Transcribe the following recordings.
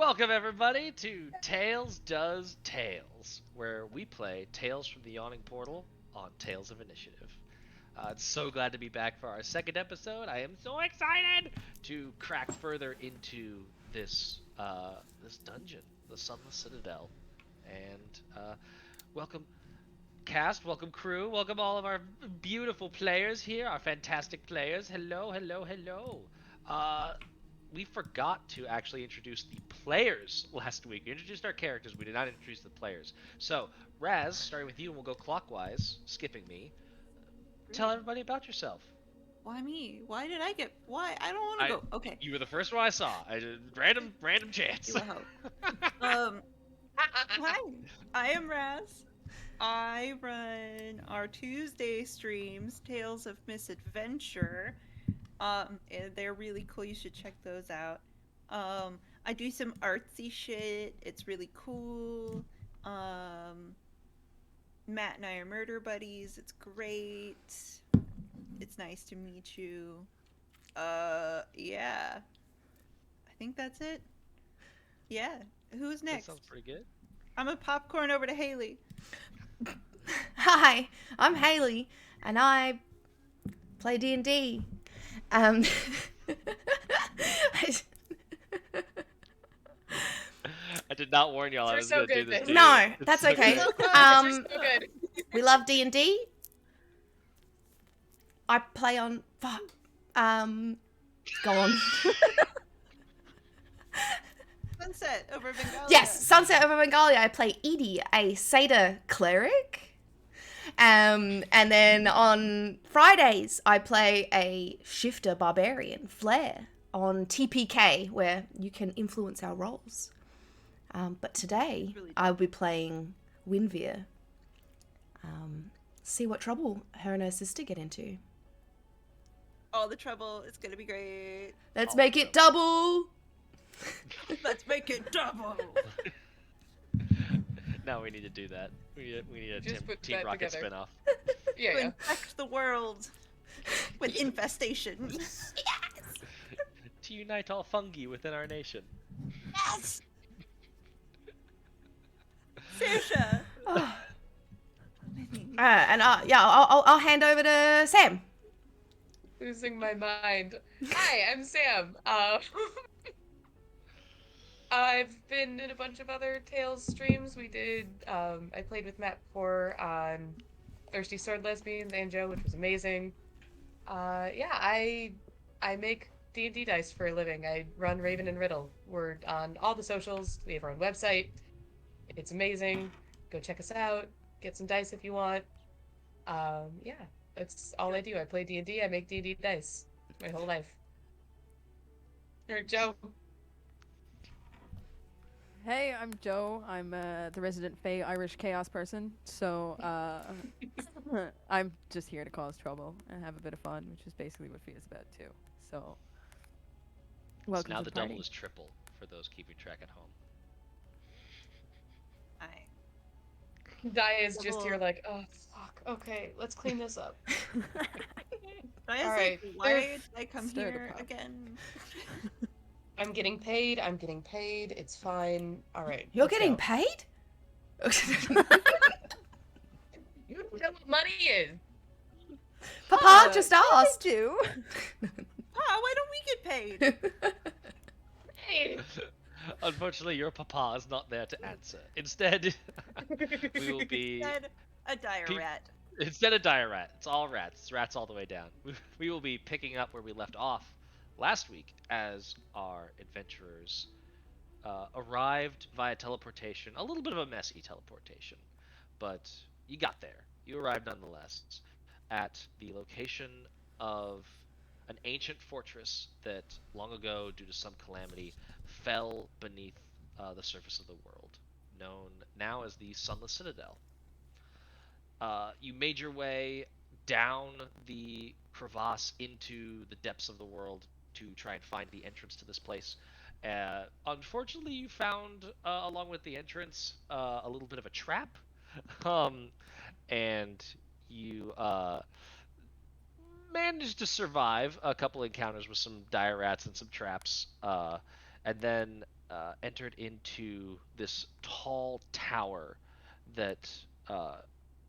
Welcome everybody to Tales Does Tales, where we play Tales from the Yawning Portal on Tales of Initiative. I'm so glad to be back for our second episode. I am so excited to crack further into this dungeon, the Sunless Citadel, and welcome cast, welcome crew, welcome all of our beautiful players here, our fantastic players. Hello, hello, hello. Uh, we forgot to actually introduce the players last week. We introduced our characters, we did not introduce the players. So, Raz, starting with you, and we'll go clockwise, skipping me. Tell everybody about yourself. Why me? Why did I get? Why? I don't want to I, go. Okay. you were the first one I saw. Random chance. You will help. Um. Hi. I am Raz. I run our Tuesday streams, Tales of Misadventure. And they're really cool. You should check those out. I do some artsy shit. It's really cool. Matt and I are murder buddies. It's great. It's nice to meet you. Yeah. I think that's it. Yeah. Who's That next? sounds pretty good. I'm a popcorn over to Haley. Hi, I'm Haley, and I play D&D. Um, I did not warn y'all I was so going to do good, this bitch. to you. No, It's that's so okay. good. Um, So good. we love D&D. I play on. Fuck. Go on. Sunset over Bengalia. Yes, Sunset over Bengalia. I play Edie, a satyr cleric. And then on Fridays, I play a shifter barbarian, Flair, on TPK, where you can influence our roles. But today, Really I'll be playing Wynvyre. See what trouble her and her sister get into. All the trouble. It's gonna be great. Let's make it double! Let's make it double. Now we need to do that. We need a Just put Team that Rocket together. spinoff. Yeah, To yeah. infect the world with infestation. To unite all fungi within our nation. Yes. Saoirse. I'll hand over to Sam. Losing my mind. Hi, I'm Sam. I've been in a bunch of other Tales streams. I played with Matt before on Thirsty Sword Lesbians and Joe, which was amazing. I make D&D dice for a living. I run Raven and Riddle. We're on all the socials. We have our own website. It's amazing. Go check us out. Get some dice if you want. Yeah, that's all I do. I play D&D. I make D&D dice my whole life. Or Joe. Hey, I'm Joe. I'm the resident Fey Irish chaos person. So I'm just here to cause trouble and have a bit of fun, which is basically what Fee is about too. So welcome So now to the the party. double is triple for those keeping track at home. Dia is just here like, oh, fuck. Okay, let's clean this up. I was Alright. like, why did I come Stir the here pot. again? I'm getting paid. It's fine. All right. You're let's getting go. paid? You don't know what money is. Papa just asked. do. Pa, why don't we get paid? Hey. Unfortunately, your papa is not there to answer. Instead, we will be Said a dire Pe- rat. instead of dire rat. It's all rats. It's rats all the way down. We will be picking up where we left off last week as our adventurers arrived via teleportation. A little bit of a messy teleportation, but you got there. You arrived nonetheless at the location of an ancient fortress that long ago, due to some calamity, fell beneath the surface of the world, known now as the Sunless Citadel. You made your way down the crevasse into the depths of the world to try and find the entrance to this place. Unfortunately, you found, along with the entrance, a little bit of a trap. And you managed to survive a couple encounters with some dire rats and some traps. And then entered into this tall tower that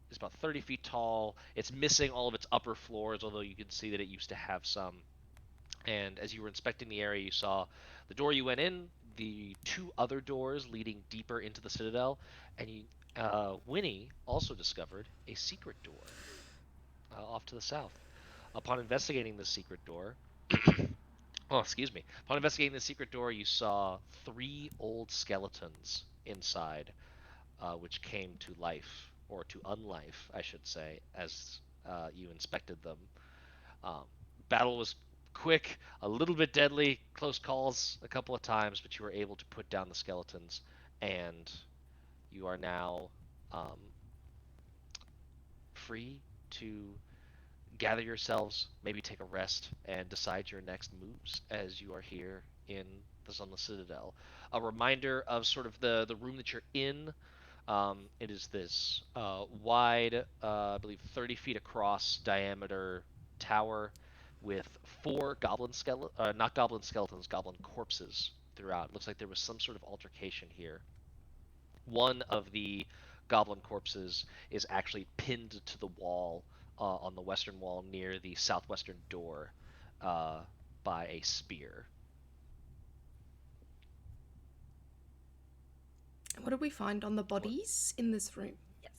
is about 30 feet tall. It's missing all of its upper floors, although you can see that it used to have some. And as you were inspecting the area, you saw the door you went in, the two other doors leading deeper into the citadel, and Winnie also discovered a secret door off to the south. Upon investigating the secret door, oh, excuse me. Upon investigating the secret door, you saw three old skeletons inside, which came to life, or to unlife, I should say, as you inspected them. Um, Battle was quick, a little bit deadly, close calls a couple of times, but you were able to put down the skeletons, and you are now um, free to gather yourselves, maybe take a rest, and decide your next moves as you are here in the Citadel. A reminder of sort of the room that you're in. It is this wide, I believe 30 feet across diameter tower with four not goblin skeletons, goblin corpses throughout. Looks like there was some sort of altercation here. One of the goblin corpses is actually pinned to the wall on the western wall near the southwestern door uh, by a spear. What did we find on the bodies in this room? Yes.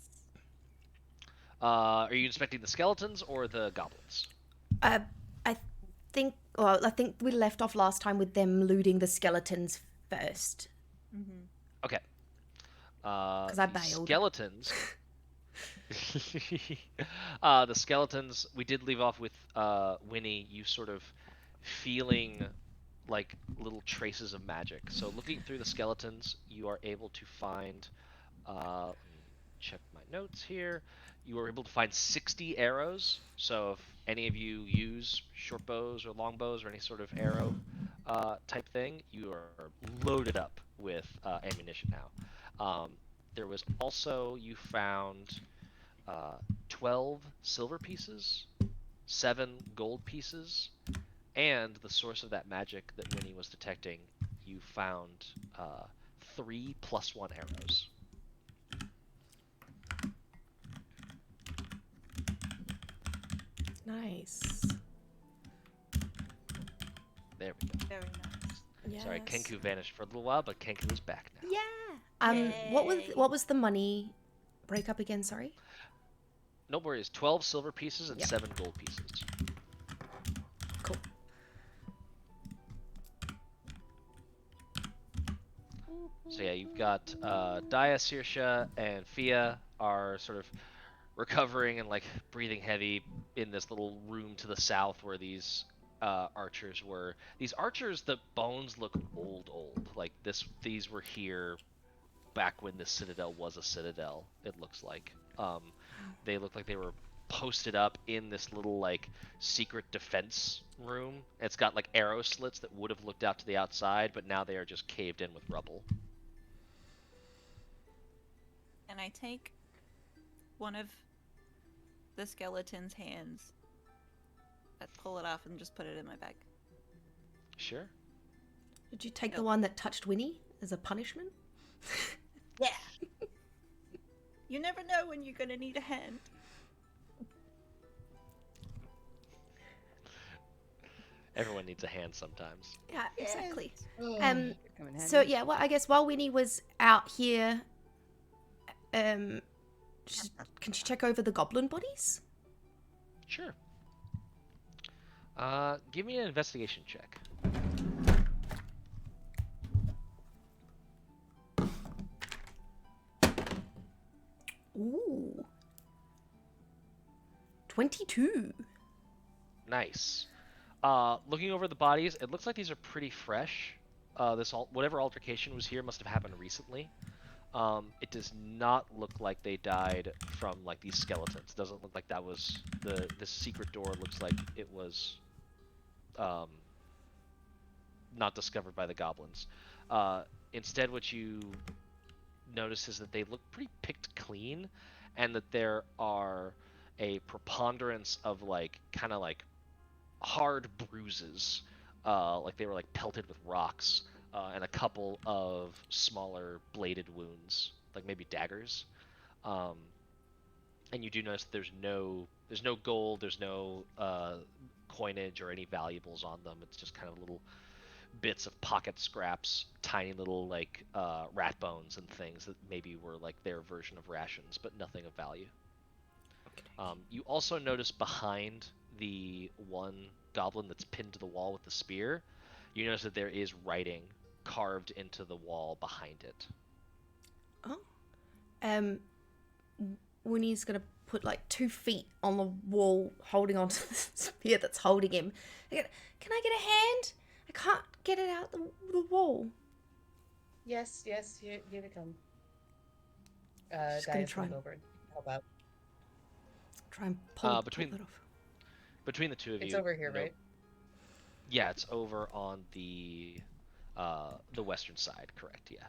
Are you inspecting the skeletons or the goblins? Uh, I I think we left off last time with them looting the skeletons first. Mm-hmm. Okay. Because I The bailed. skeletons. The skeletons. We did leave off with Winnie. You sort of feeling like little traces of magic. So looking through the skeletons, you are able to find. Let me check my notes here. You are able to find 60 arrows. So if any of you use short bows or long bows or any sort of arrow type thing, you are loaded up with ammunition now. There was also you found 12 silver pieces, 7 gold pieces, and the source of that magic that Winnie was detecting, you found 3 plus 1 arrows. Nice. There we go. Very nice. Yes. Sorry, Kenku vanished for a little while, but Kenku is back now. Yeah. Yay. What was the money breakup again? Sorry. No worries. 12 silver pieces and Yep. 7 gold pieces. Cool. So yeah, you've got Daja, Saoirse, and Fia are sort of recovering and like breathing heavy in this little room to the south where these archers were. These archers, the bones look old. Like these were here back when the citadel was a citadel. It looks like. They look like they were posted up in this little like secret defense room. It's got like arrow slits that would have looked out to the outside, but now they are just caved in with rubble. And I take one of the skeleton's hands. I pull it off and just put it in my bag. Sure. Did you take the one that touched Winnie as a punishment? Yeah. You never know when you're gonna need a hand. Everyone needs a hand sometimes. Yeah, exactly. Come in So handy. yeah, well, I guess while Winnie was out here, can she check over the goblin bodies? Sure. Give me an investigation check. Ooh. 22. Nice. Looking over the bodies, it looks like these are pretty fresh. Whatever altercation was here must have happened recently. It does not look like they died from like these skeletons. It doesn't look like that was this secret door. Looks like it was not discovered by the goblins. Instead, what you notice is that they look pretty picked clean, and that there are a preponderance of like kind of like hard bruises, like they were like pelted with rocks and a couple of smaller bladed wounds, like maybe daggers. Um, and you do notice there's no gold, there's no coinage or any valuables on them. It's just kind of little bits of pocket scraps, tiny little like rat bones and things that maybe were like their version of rations, but nothing of value. You also notice behind the one goblin that's pinned to the wall with the spear, you notice that there is writing carved into the wall behind it. Oh. Winnie's gonna put like 2 feet on the wall holding onto the spear that's holding him. Can I get a hand? I can't get it out the wall. Yes, here they come. Just gonna Dia's try come and- over and help out. Try and pull Between- that off. Between the two of It's you, over here, no- right? Yeah, it's over on the western side. Correct. Yeah.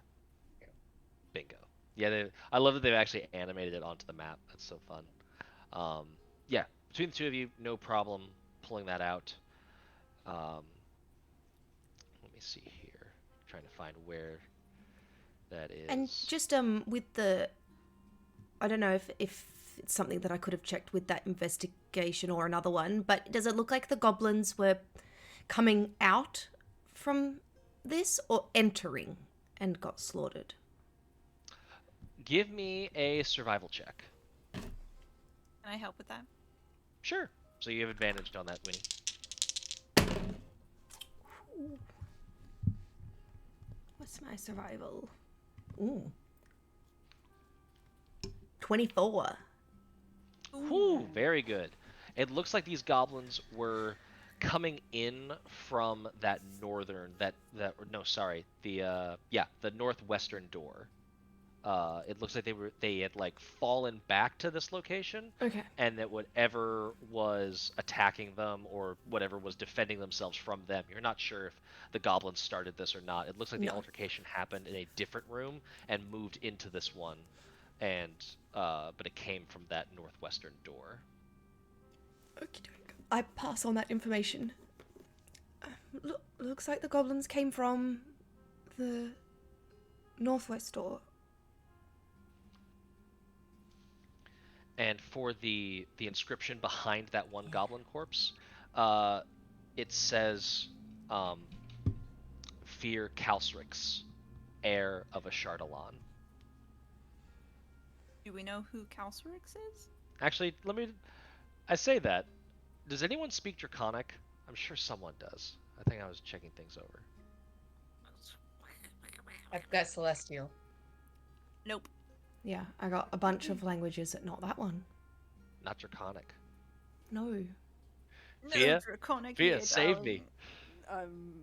Bingo. Yeah, I love that they've actually animated it onto the map. That's so fun. Yeah, between the two of you, no problem pulling that out. Let me see here. Trying to find where that is. And just with the, I don't know if it's something that I could have checked with that investigation or another one, but does it look like the goblins were coming out from this or entering and got slaughtered? Give me a survival check. Can I help with that? Sure. So you have advantage on that, Winnie. What's my survival? Ooh. 24. Whew, very good. It looks like these goblins were coming in from that northern the northwestern door. It looks like they had like fallen back to this location, Okay. and that whatever was attacking them or whatever was defending themselves from them, you're not sure if the goblins started this or not. It looks like the No. altercation happened in a different room and moved into this one, and but it came from that northwestern door. Okey-doke. I pass on that information. Looks like the goblins came from the northwest door. And for the inscription behind that one goblin corpse, it says, "Fear Calcryx, heir of a Chardalon." Do we know who Calcryx is? Actually, I say that. Does anyone speak Draconic? I'm sure someone does. I think I was checking things over. I've got Celestial. Nope. Yeah, I got a bunch of languages, but not that one. Not Draconic. No. No Fia? draconic Fia, here, save me. darling.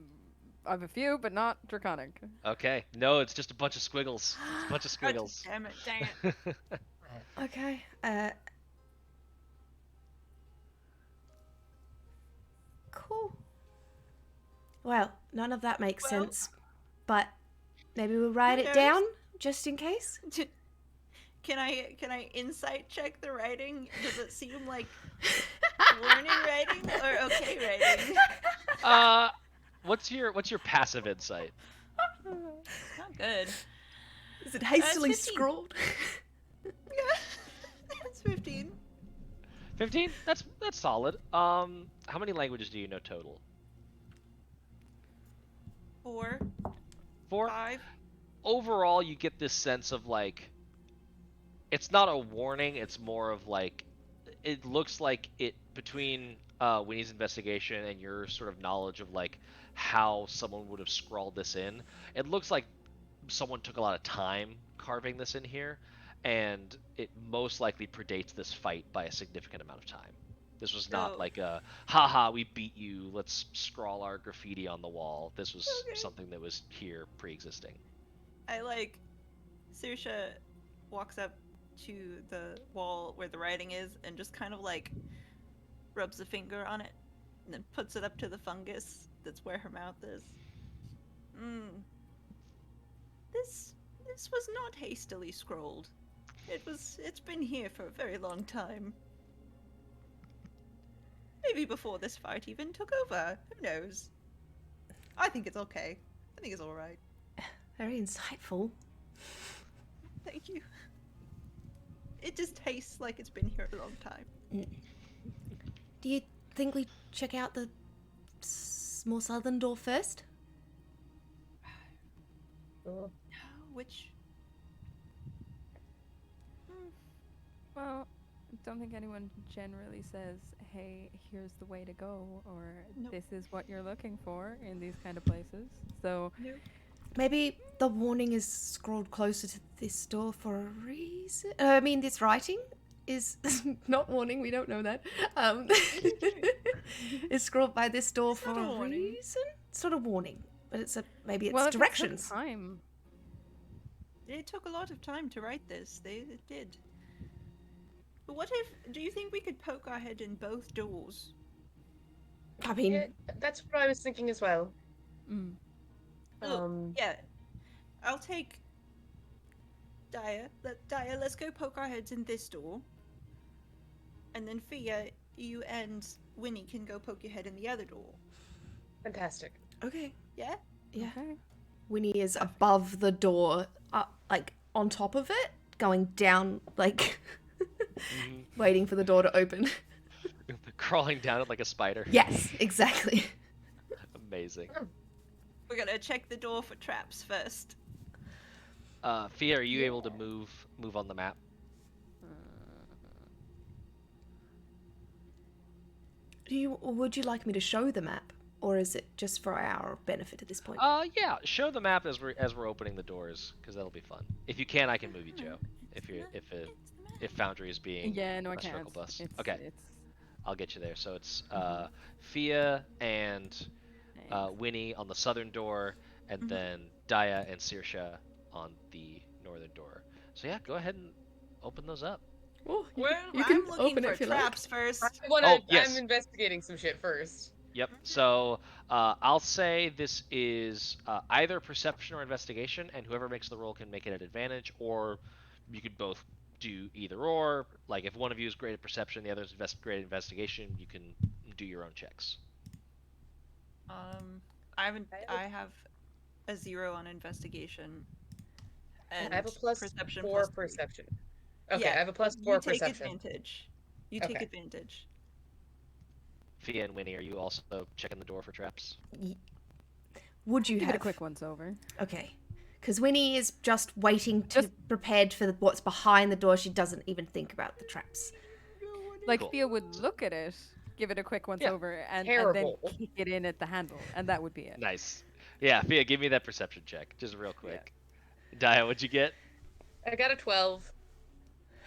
I have a few, but not draconic. Okay. No, it's just a bunch of squiggles. It's a bunch of God squiggles. damn it, dang it. Okay. Cool. Well, none of that makes Well- sense, but maybe we'll write Who it knows? down just in case. Can I insight check the writing? Does it seem like warning writing or okay writing? What's your passive insight? Not good. Is it hastily 15. scrawled? That's 15. 15? That's solid. How many languages do you know total? 4, 4? 5. Overall, you get this sense of like, it's not a warning. It's more of like, it looks like it between Winnie's investigation and your sort of knowledge of like how someone would have scrawled this in. It looks like someone took a lot of time carving this in here, and it most likely predates this fight by a significant amount of time. This was not Oh. like a, haha, we beat you, let's scrawl our graffiti on the wall. This was Okay. something that was here pre-existing. Saoirse walks up to the wall where the writing is and just kind of like rubs a finger on it and then puts it up to the fungus that's where her mouth is. This was not hastily scrolled. It's been here for a very long time. Maybe before this fight even took over. Who knows? I think it's okay. I think it's all right. Very insightful. Thank you. It just tastes like it's been here a long time. Do you think we check out the more southern door first? Which? Well, I don't think anyone generally says, hey, here's the way to go, or Nope. this is what you're looking for in these kind of places. So, Nope. Maybe the warning is scrolled closer to this door for a reason. I mean, this writing is not warning. We don't know that. Is scrolled by this door It's for not a a warning. reason. It's not a warning, but it's maybe it's well, if directions. It took time. It took a lot of time to write this. It did. But what if? Do you think we could poke our head in both doors? I mean, Yeah, that's what I was thinking as well. Mm. Look, yeah. I'll take Daya. Daya, let's go poke our heads in this door. And then Fia, you and Winnie can go poke your head in the other door. Fantastic. okay, Yeah? yeah. Okay. Winnie is above the door, like on top of it, going down, like waiting for the door to open. Crawling down it like a spider. Yes, exactly. Amazing. We're gonna check the door for traps first. Fia, are you able to move on the map? Would you like me to show the map, or is it just for our benefit at this point? Yeah. Show the map as we're opening the doors, because that'll be fun. If you can, I can move you, Joe. If Foundry is being Yeah, no, I a can't. struggle bus. It's, Okay, It's, I'll get you there. So it's Fia and Winnie on the southern door, and then Daya and Saoirse on the northern door. So yeah, go ahead and open those up. Oh, I'm looking for if you traps first. Yes. I'm investigating some shit first. Yep. So I'll say this is either perception or investigation, and whoever makes the roll can make it at advantage, or you could both do either or. Like if one of you is great at perception, the other is great at investigation, you can do your own checks. I have a 0 on investigation. And I have a plus perception 4 +3. perception. Okay, Yeah, I have a plus you 4 take perception. advantage. You take Okay. advantage. Fia and Winnie, are you also checking the door for traps? Would you give have it a quick once over. Okay, because Winnie is just waiting to Just- prepared for what's behind the door. She doesn't even think about the traps. Like, Cool. Thea would look at it, give it a quick once Yeah. over, and then Terrible. kick it in at the handle, and that would be it. Nice. Yeah, Fia, give me that perception check, just real quick. Daya, what'd you get? I got a 12.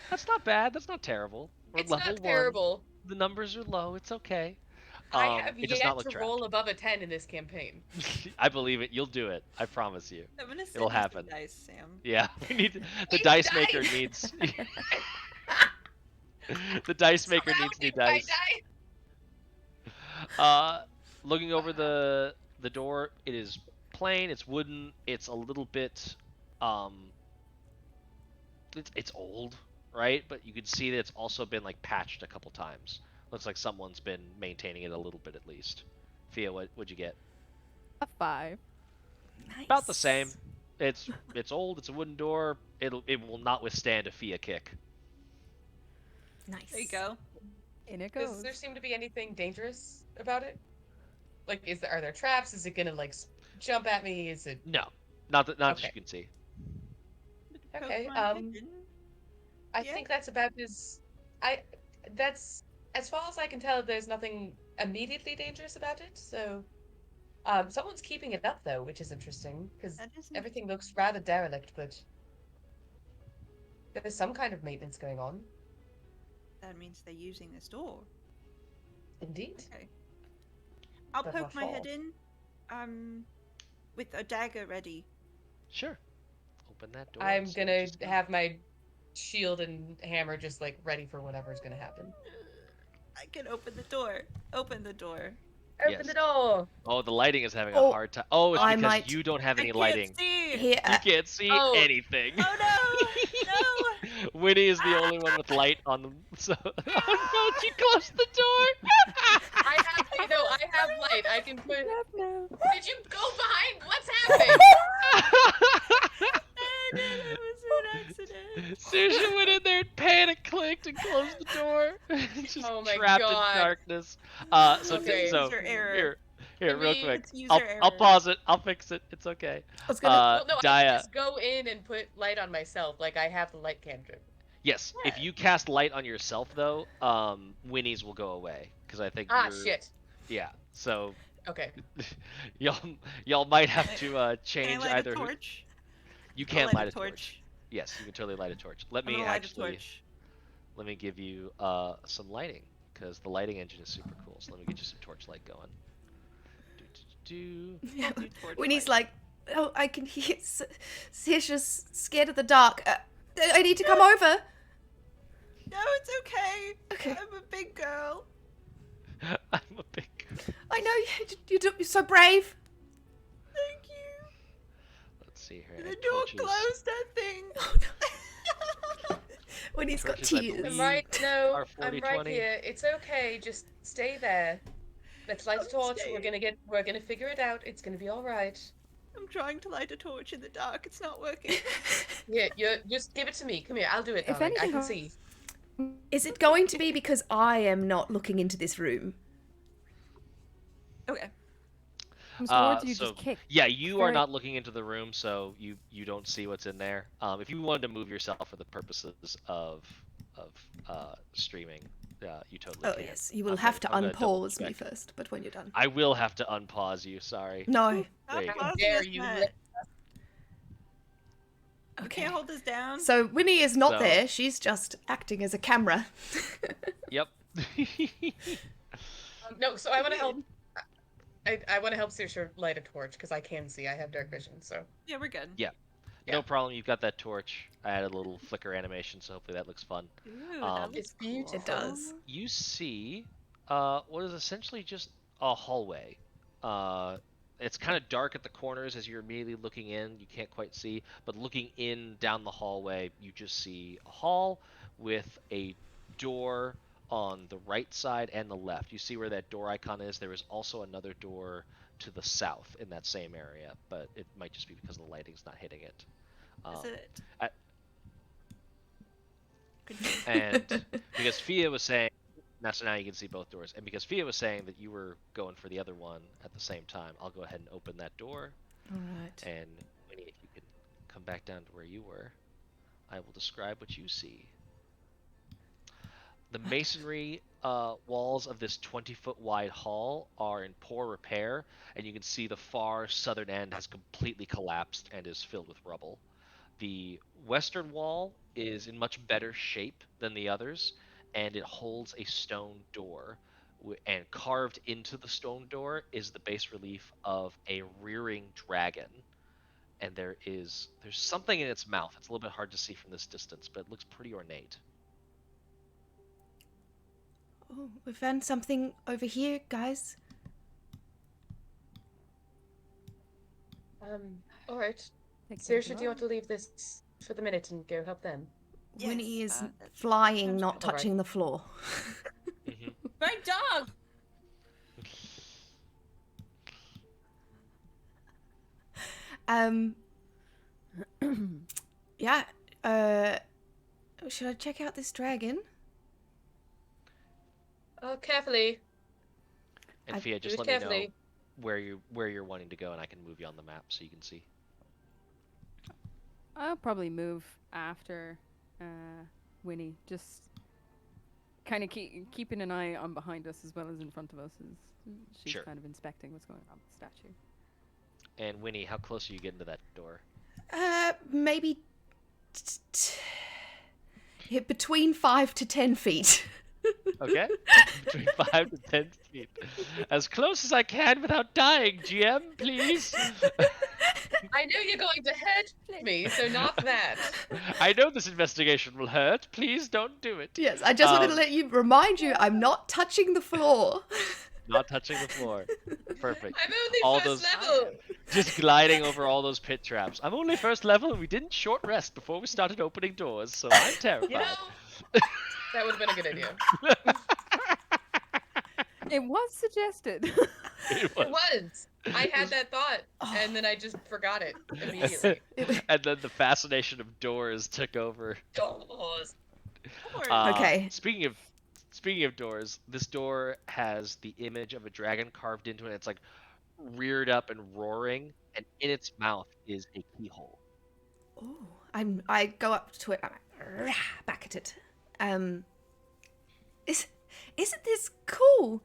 That's not bad. That's not terrible. We're It's level not 1. terrible. The numbers are low. It's okay. I have it does yet not look to trapped. roll above a 10 in this campaign. I believe it. You'll do it. I promise you. I'm gonna send It'll you some happen. dice, Sam. Yeah, we need the Need dice dice! maker needs. The dice maker Somehow needs new need my dice. Looking over the door, it is plain. It's wooden. It's a little bit, it's old, right? But you can see that it's also been like patched a couple times. Looks like someone's been maintaining it a little bit at least. Fia, what'd you get? A 5. Nice. About the same. It's old. It's a wooden door. It will not withstand a Fia kick. Nice. There you go. In it Does goes. there seem to be anything dangerous about it? Like, are there traps? Is it gonna like jump at me? Is it No, not that Okay. you can see. okay? Poke my head in. I Yeah. think that's about as that's as far as I can tell. There's nothing immediately dangerous about it. So, someone's keeping it up though, which is interesting because That is everything looks rather derelict. But there's some kind of maintenance going on. That means they're using this door. Indeed. Okay. I'll But poke what my head for? in, with a dagger ready. Sure. Open that door. I'm and see gonna what you see. have my shield and hammer just like ready for whatever's gonna happen. I can open the door. Open the door. Open Yes. the door. Oh, the lighting is having a Oh, hard time. Oh, it's I because might- you don't have I any can't lighting. see. Here, You can't see Oh. anything. Oh no! No! Winnie is the only one with light on them. So, oh no, she closed the door. I have light. I can put. Left now. Did you go behind? What's happening? It was an accident. Saoirse went in there, panic clicked, and closed the door. Just Oh my trapped God. in darkness. So, Okay. so User error. here, Can real we- quick. It's user I'll error. pause it. I'll fix it. It's okay. I was gonna. Well, no, I Daya. can just go in and put light on myself. Like I have the light cantrip. Yes, if Yeah. you cast light on yourself though, Winnie's will go away because I think Ah, you're, shit. Yeah, so Okay. y'all might have to Can I change light either. a torch? You I'll can light light a torch. Yes, you can totally light a torch. Let I'm me gonna light a actually torch. let me give you some lighting because the lighting engine is super cool. So let me get you some torch light going. Do. Yeah. Do torch Winnie's light. like, oh, I can hear. Saoirse's scared of the dark. I need to come over. No, it's okay. Okay. I'm a big girl. I'm a big. I know you're so brave. Thank you. Let's see here. The door Torches. closed, I think. Oh no. Winnie's got Torches, I tears. believe. I'm right. No, Our I'm 40-20. right here. It's okay. Just stay there. Let's light a I'm torch. staying. We're gonna figure it out. It's gonna be all right. I'm trying to light a torch in the dark. It's not working. Yeah, just give it to me. Come here. I'll do it. If Darling. I anything, can I'll- see. Is it going to be because I am not looking into this room? Okay. Some swords you so just kick. yeah, you are Very- not looking into the room, so you don't see what's in there. If you wanted to move yourself for the purposes of streaming, you totally Oh can. yes, you will I'm have to gonna double unpause me check. first, but when you're done. I will have to unpause you. Sorry. No. There you How go. fast dare is you that? let- You Okay. can't hold us down. So Winnie is not So- there. She's just acting as a camera. Yep. No, so I want to help. I want to help Saoirse light a torch because I can see. I have dark vision. So Yeah, we're good. Yeah. Yeah. No problem. You've got that torch. I added a little flicker animation, so hopefully that looks fun. Ooh, Um, that looks it's beautiful. It does. You see what is essentially just a hallway. It's kind of dark at the corners as you're immediately looking in. You can't quite see, but looking in down the hallway, you just see a hall with a door on the right side and the left. You see where that door icon is. There is also another door to the south in that same area, but it might just be because the lighting's not hitting it. Is it? I- Continue. And because Fia was saying, so now you can see both doors. And because Fia was saying that you were going for the other one at the same time, I'll go ahead and open that door. All right. And Winnie, if you could come back down to where you were, I will describe what you see. The masonry walls of this 20-foot wide hall are in poor repair, and you can see the far southern end has completely collapsed and is filled with rubble. The western wall is in much better shape than the others, and it holds a stone door. And carved into the stone door is the bas relief of a rearing dragon. And there's something in its mouth. It's a little bit hard to see from this distance, but it looks pretty ornate. Oh, we found something over here, guys. All right. Take Saoirse, them do you up. want to leave this for the minute and go help them? Yes, Winnie is that's- flying, sounds not good. touching the floor. My dog! Um. Yeah. Should I check out this dragon? Oh, carefully. And I- Fia, Do just it let me know carefully. where you're wanting to go, and I can move you on the map so you can see. I'll probably move after Winnie. Just kind of keeping an eye on behind us as well as in front of us as she's Sure. kind of inspecting what's going on with the statue. And Winnie, how close are you getting to that door? Maybe yeah, between 5 to 10 feet. Okay. Between 5 to 10 feet. As close as I can without dying, GM, please. I know you're going to hurt me, so not that. I know this investigation will hurt. Please don't do it. Yes, I just wanted to Um, remind you, I'm not touching the floor. Not touching the floor. Perfect. I'm only All first those level. just gliding over all those pit traps. I'm only first level and we didn't short rest before we started opening doors, so I'm terrified. You know, That would have been a good idea. It was suggested. It it was. I had that thought, Oh. and then I just forgot it immediately. And then the fascination of doors took over. Doors. Okay. Speaking of doors, this door has the image of a dragon carved into it. It's like reared up and roaring, and in its mouth is a keyhole. Ooh, I go up to it. I'm like, "Rah," back at it. Isn't this cool?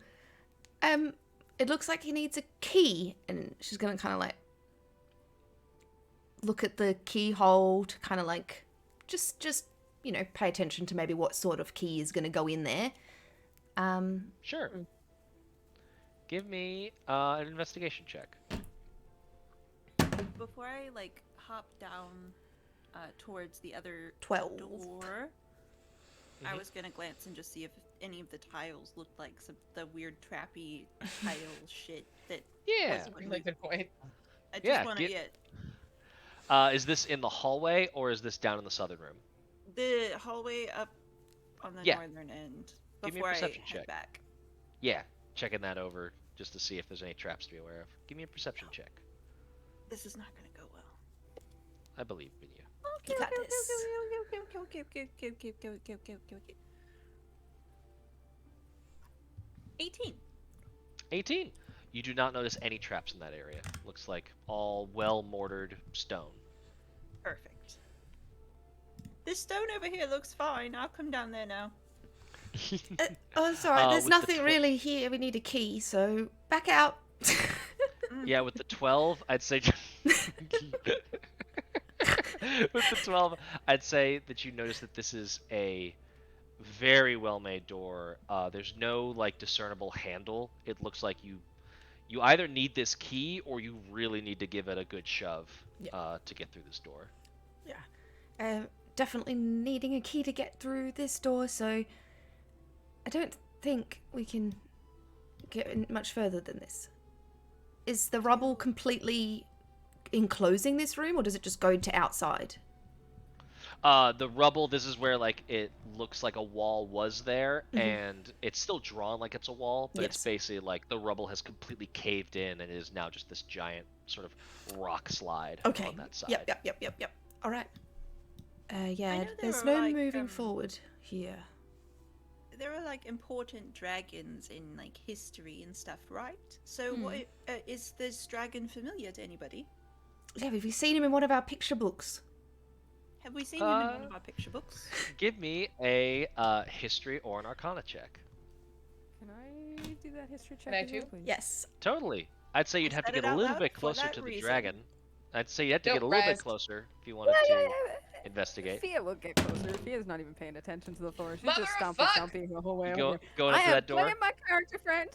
It looks like he needs a key, and she's gonna kind of like look at the keyhole to kind of like just pay attention to maybe what sort of key is gonna go in there. Sure. Give me an investigation check. Before I like hop down towards the other 12. door, I Mhm. was gonna glance and just see if any of the tiles looked like the weird trappy tile shit that Yeah. was when Really good point. I just Yeah, want to get- Is this in the hallway or is this down in the southern room? the hallway up on the Yeah. northern end Give me a before I perception head check. back. Yeah, checking that over just to see if there's any traps to be aware of. Give me a perception check. This is not gonna go well. I believe in you. You got this. Okay. 18. 18. You do not notice any traps in that area. Looks like all well mortared stone. Perfect. This stone over here looks fine. I'll come down there now. Oh, sorry. There's with the nothing really here. We need a key, so back out. Yeah, with the 12, I'd say. With the 12, I'd say that you notice that this is a very well-made door. There's no like discernible handle. It looks like you either need this key or you really need to give it a good shove to get through this door. Definitely needing a key to get through this door, so I don't think we can get much further than this. Is the rubble completely enclosing this room, or does it just go to outside? The rubble, this is where like it looks like a wall was there, Mhm. and it's still drawn like it's a wall, but it's Yes. basically like the rubble has completely caved in and is now just this giant sort of rock slide Okay. on that side. Yep. All right. Yeah. know there There's are, no like, moving forward here. There are like important dragons in like history and stuff, right? So Hmm. what is this dragon familiar to anybody? Yeah, have you seen him in one of our picture books? Have we seen him in one of our picture books? Give me a history or an arcana check. Can I do that history check? Can I as well, too? please? Yes. Totally. I'd say you'd I have to said get it a out little loud bit for closer that to the reason. dragon. I'd say you have to Don't get a little bit rest. closer if you wanted to investigate. Fia will get closer. Fia's not even paying attention to the floor. She's just stomping, Motherfuck! stomping the whole way Go, over. going I up to am that door. playing my character, friend.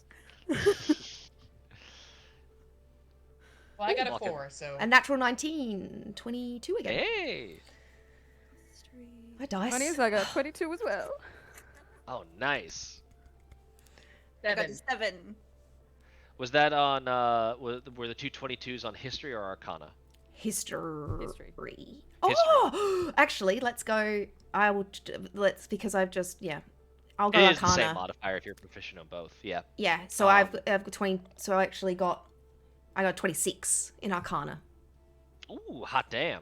Well, I got a Walking. 4, so. A natural 19. 22 again. Hey! My dice. Funny is I got 22 as well. Oh, nice. I got 7. a 7. Was that on, were the two 22s on history or arcana? History. Oh, actually, let's go. Because I've just I'll go It is the Arcana. same modifier if you're proficient on both, yeah. Yeah, so I've got 20. So I got 26 in Arcana. Ooh, hot damn.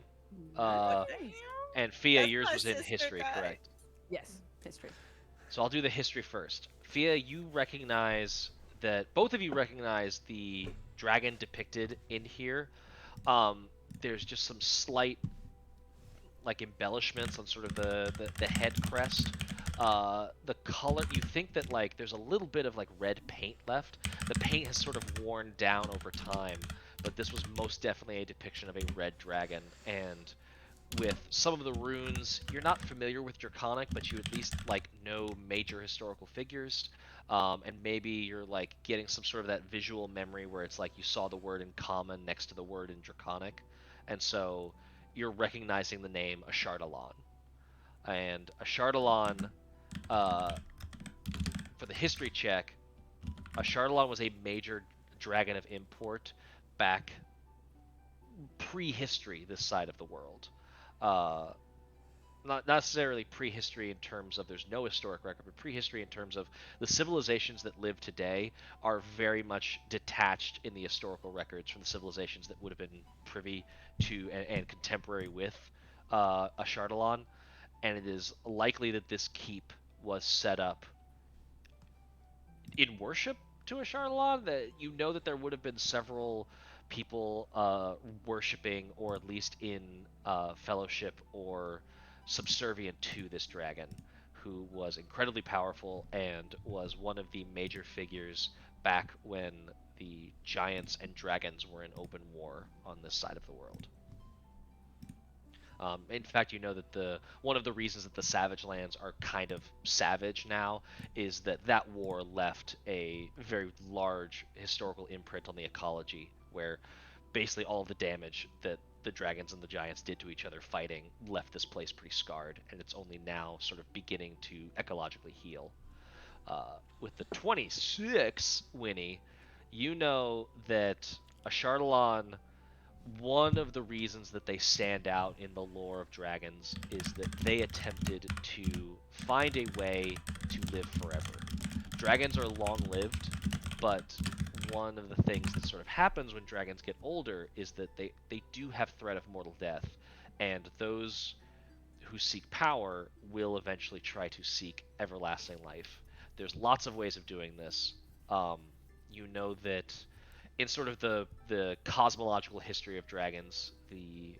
And Fia, That's yours my was in sister history, guy. correct? Yes, history. So I'll do the history first. Fia, you recognize that both of you recognize the dragon depicted in here. There's just some slight like embellishments on sort of the head crest. The color, you think that like there's a little bit of like red paint left. The paint has sort of worn down over time, but this was most definitely a depiction of a red dragon. And with some of the runes, you're not familiar with draconic, but you at least like know major historical figures. And maybe you're like getting some sort of that visual memory where it's like you saw the word in common next to the word in draconic, and so you're recognizing the name Ashardalon. And Ashardalon, for the history check, A Chardelon was a major dragon of import back prehistory this side of the world. Uh, not necessarily prehistory in terms of there's no historic record, but prehistory in terms of the civilizations that live today are very much detached in the historical records from the civilizations that would have been privy to and contemporary with a Chardelon. And it is likely that this keep was set up in worship to a Chardelon. That you know that there would have been several people worshiping, or at least in fellowship or subservient to this dragon, who was incredibly powerful and was one of the major figures back when the giants and dragons were in open war on this side of the world. In fact, you know that one of the reasons that the Savage Lands are kind of savage now is that war left a very large historical imprint on the ecology, where basically all of the damage that the dragons and the giants did to each other fighting left this place pretty scarred, and it's only now sort of beginning to ecologically heal. With the 26, Winnie, you know that a Chardelon, one of the reasons that they stand out in the lore of dragons is that they attempted to find a way to live forever. Dragons are long-lived, but one of the things that sort of happens when dragons get older is that they do have threat of mortal death, and those who seek power will eventually try to seek everlasting life. There's lots of ways of doing this. You know that in sort of the cosmological history of dragons, the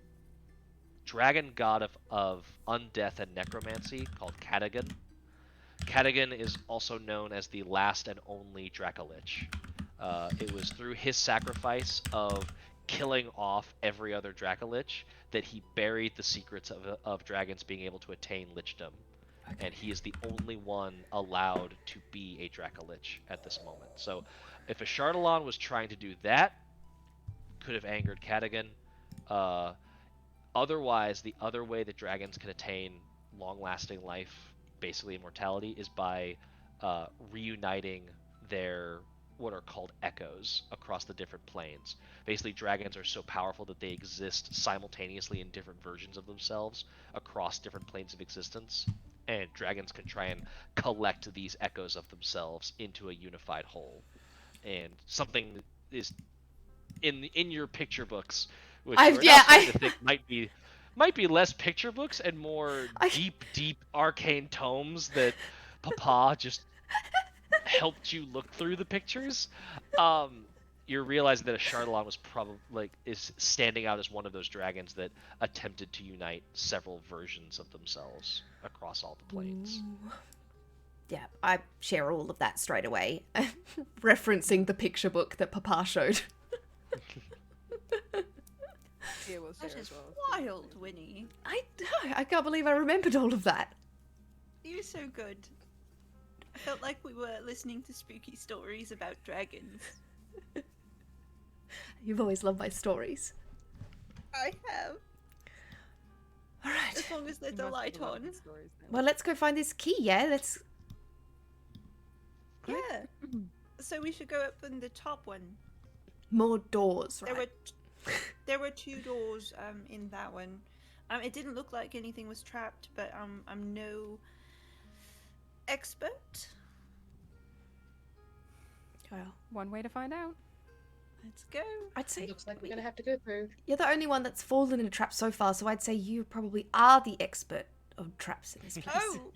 dragon god of undeath and necromancy called Cadagan. Cadagan is also known as the last and only Dracolich. It was through his sacrifice of killing off every other Dracolich that he buried the secrets of dragons being able to attain lichdom. Okay. And he is the only one allowed to be a Dracolich at this moment. So if a Chardelon was trying to do that, could have angered Cadagan. Otherwise, the other way that dragons can attain long-lasting life, basically immortality, is by reuniting their what are called echoes across the different planes. Basically, dragons are so powerful that they exist simultaneously in different versions of themselves across different planes of existence, and dragons can try and collect these echoes of themselves into a unified whole. And something is in your picture books, which I think might be less picture books and more deep arcane tomes that Papa just helped you look through the pictures. You're realizing that a Chardelon was probably is standing out as one of those dragons that attempted to unite several versions of themselves across all the planes. Ooh. Yeah, I share all of that straight away, referencing the picture book that Papa showed. Yeah, we'll That is wild, Winnie. I can't believe I remembered all of that. You're so good. I felt like we were listening to spooky stories about dragons. You've always loved my stories. I have. All right. As long as there's a light on. Well, let's go find this key, yeah? Let's... Yeah. So we should go up in the top one. More doors, right? There were 2 doors in that one. It didn't look like anything was trapped, but I'm no expert. Well, one way to find out. Let's go. I'd say Looks like we're gonna have to go through. you're the only one that's fallen in a trap so far, so I'd say you probably are the expert of traps in this place. Oh!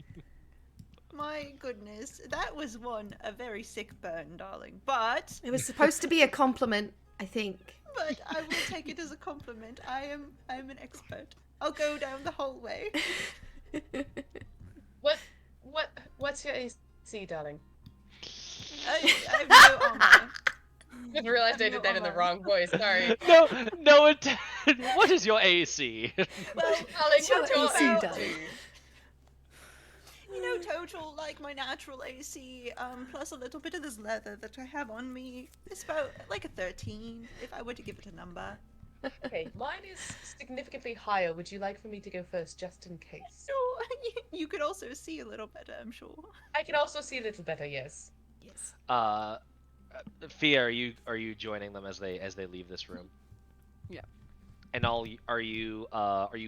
My goodness. That was a very sick burn, darling. But... It was supposed to be a compliment, I think. But I will take it as a compliment. I am an expert. I'll go down the hallway. What's your AC, darling? I have no armor. I just realized I did that in the wrong voice. Sorry. No, what is your AC? Well, Darling, what's your AC, AC? darling? you know, total, like my natural AC, plus a little bit of this leather that I have on me. It's about like a 13, if I were to give it a number. Okay, mine is significantly higher. Would you like for me to go first, just in case? Sure, you could also see a little better, I'm sure. I can also see a little better, yes. Yes. Fia, are you joining them as they leave this room? Yeah. And are you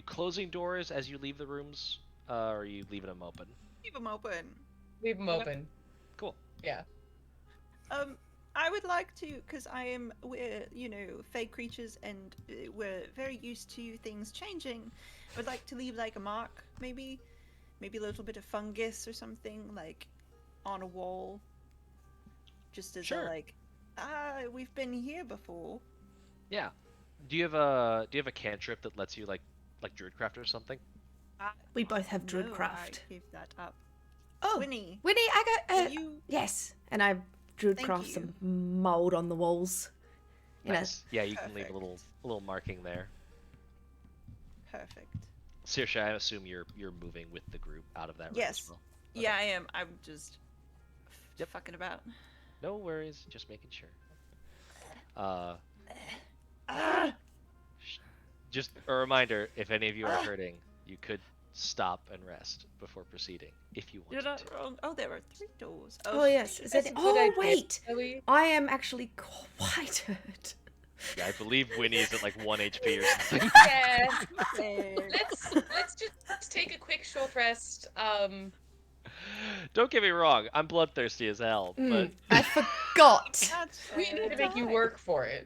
closing doors as you leave the rooms? Or are you leaving them open? Keep them open. Leave them Okay. open. Cool. Yeah. I would like to, because we're, fey creatures and we're very used to things changing. I would like to leave like a mark, maybe a little bit of fungus or something, like on a wall. Just as Sure. a like, we've been here before. Yeah. Do you have a cantrip that lets you like druidcraft or something? We both have No, I druidcraft. gave that up. Oh, Winnie, Winnie, I got. will you? Yes, and I druidcraft you. some mold on the walls. You know, Nice. Yeah, you can leave a Perfect. little marking there. Perfect. Saoirse, I assume you're moving with the group out of that room Yes. as well. Yeah, I am. I'm just Yep. fucking about. No worries, just making sure. Just a reminder, if any of you are hurting, you could stop and rest before proceeding, if you You're wanted not to. wrong. Oh, there are 3 doors. Oh yes, is That's it? a good Oh idea, wait, Chloe. I am actually quite hurt. Yeah, I believe Winnie's at like 1 HP or something. Yeah. Same. Let's just take a quick short rest. Don't get me wrong, I'm bloodthirsty as hell, but I forgot. That's We fair. need to make you work for it.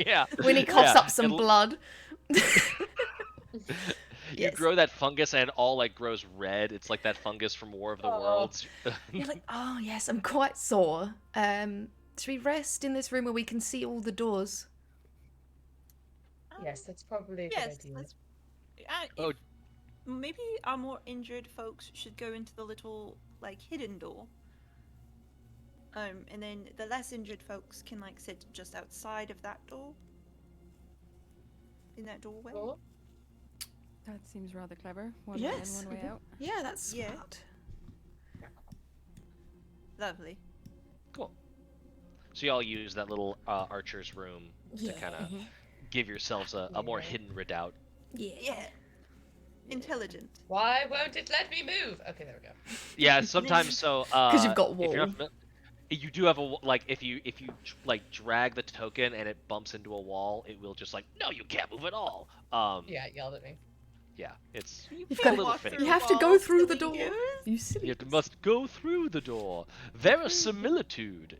yeah. Winnie coughs Yeah, up some it'll- blood. You Yes. grow that fungus and it all like grows red. It's like that fungus from War of the Oh. Worlds. You're like, oh yes, I'm quite sore. Should we rest in this room where we can see all the doors? Yes, that's probably a Yes. good idea. Let's, Oh. if maybe our more injured folks should go into the little like hidden door. And then the less injured folks can like sit just outside of that door. In that doorway. Cool. That seems rather clever. One Yes. way in, one way out. Yeah, that's Yeah. smart. Lovely. Cool. So y'all use that little archer's room to kind of give yourselves a more Yeah. hidden redoubt. Yeah. Intelligent. Why won't it let me move? Okay, there we go. Yeah, sometimes so. Because you've got If you're wall. not you do have like if you like drag the token and it bumps into a wall, it will just like no, you can't move at all. Yeah, it yelled at me. Yeah, it's You've can't got a little walk finicky. through You have to go walls, through the silly door. goose. You silly. You must go through the door. Verisimilitude.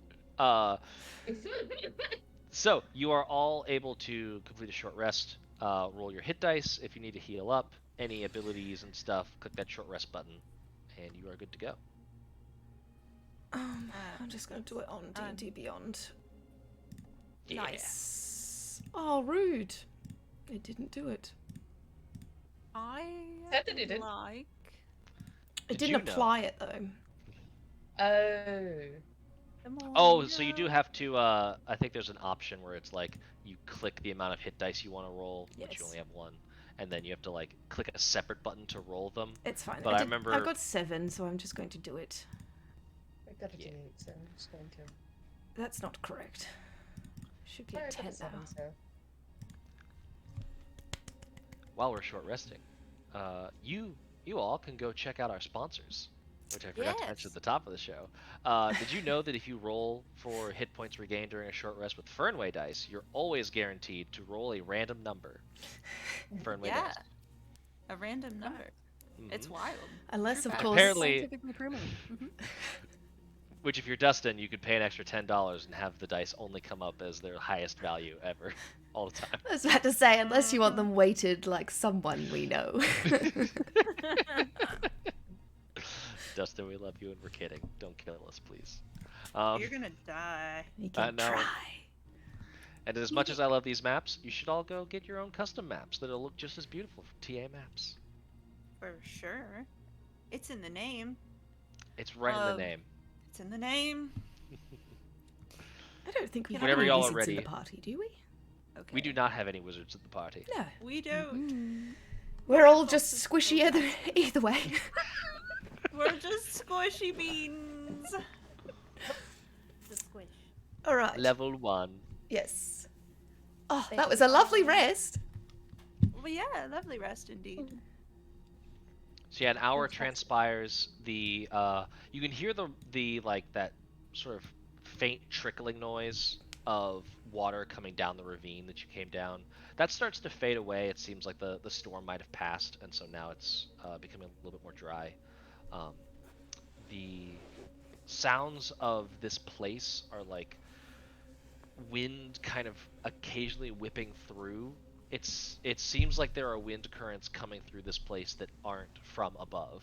So you are all able to complete a short rest. Roll your hit dice if you need to heal up. Any abilities and stuff, click that short rest button, and you are good to go. I'm just going to do it on D&D Beyond. Yeah. Nice. Oh, rude. It didn't do it. I Said that it did. like. It Did didn't you know? apply it though. Oh. Oh, so you do have to. I think there's an option where it's like you click the amount of hit dice you want to roll, which you Yes. only have one, and then you have to like click a separate button to roll them. It's fine. But I remember- I got 7, so I'm just going to do it. I got a Yeah. D8, so I'm just going to. That's not correct. Should be Oh, a I got 10 a 7, now. so. While we're short resting, you all can go check out our sponsors, which I forgot to mention Yes. at the top of the show. Did you know that if you roll for hit points regained during a short rest with Fernway dice, you're always guaranteed to roll a random number? Fernway Yeah. dice. A random number. It's Mhm. wild. Unless, of True course. Apparently- Scientifically proven. Which, if you're Dustin, you could pay an extra $10 and have the dice only come up as their highest value ever, all the time. I was about to say, unless you want them weighted like someone we know. Dustin, we love you and we're kidding. Don't kill us, please. You're gonna die. You can know. try. And as much as I love these maps, you should all go get your own custom maps that'll look just as beautiful from TA Maps. For sure. It's in the name. It's right in the name. It's in the name. I don't think we have Whenever any y'all are wizards in the ready. party, do we? Okay. We do not have any wizards at the party. No. We don't. We're all just squishy either way. We're just squishy beans. The squish. All right. Level 1. Yes. Oh, that was a lovely rest. Well, yeah, lovely rest indeed. So yeah, an hour transpires. The you can hear the like that sort of faint trickling noise of water coming down the ravine that you came down. That starts to fade away. It seems like the storm might have passed, and so now it's becoming a little bit more dry. Um, the sounds of this place are like wind kind of occasionally whipping through. It seems like there are wind currents coming through this place that aren't from above,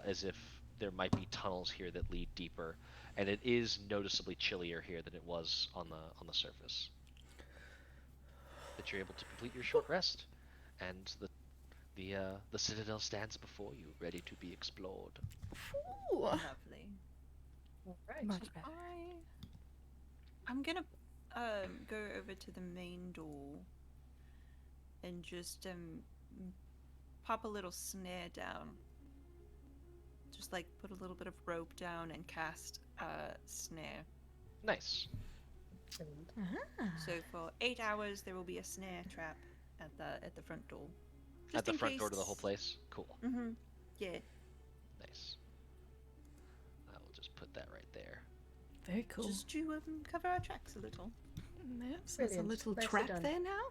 as if there might be tunnels here that lead deeper, and it is noticeably chillier here than it was on the surface. But you're able to complete your short rest, and the citadel stands before you, ready to be explored. Ooh. Lovely. Right. Much better. I'm gonna go over to the main door and just pop a little snare down. Just like put a little bit of rope down and cast snare. Nice. So for 8 hours there will be a snare trap at the front door. At the in front door to the case. whole place. Cool. Mm-hmm. Yeah. Nice. I will just put that right there. Very cool. Just to cover our tracks a little. Yep, so there's a Brilliant. little Nicely trap done. there now.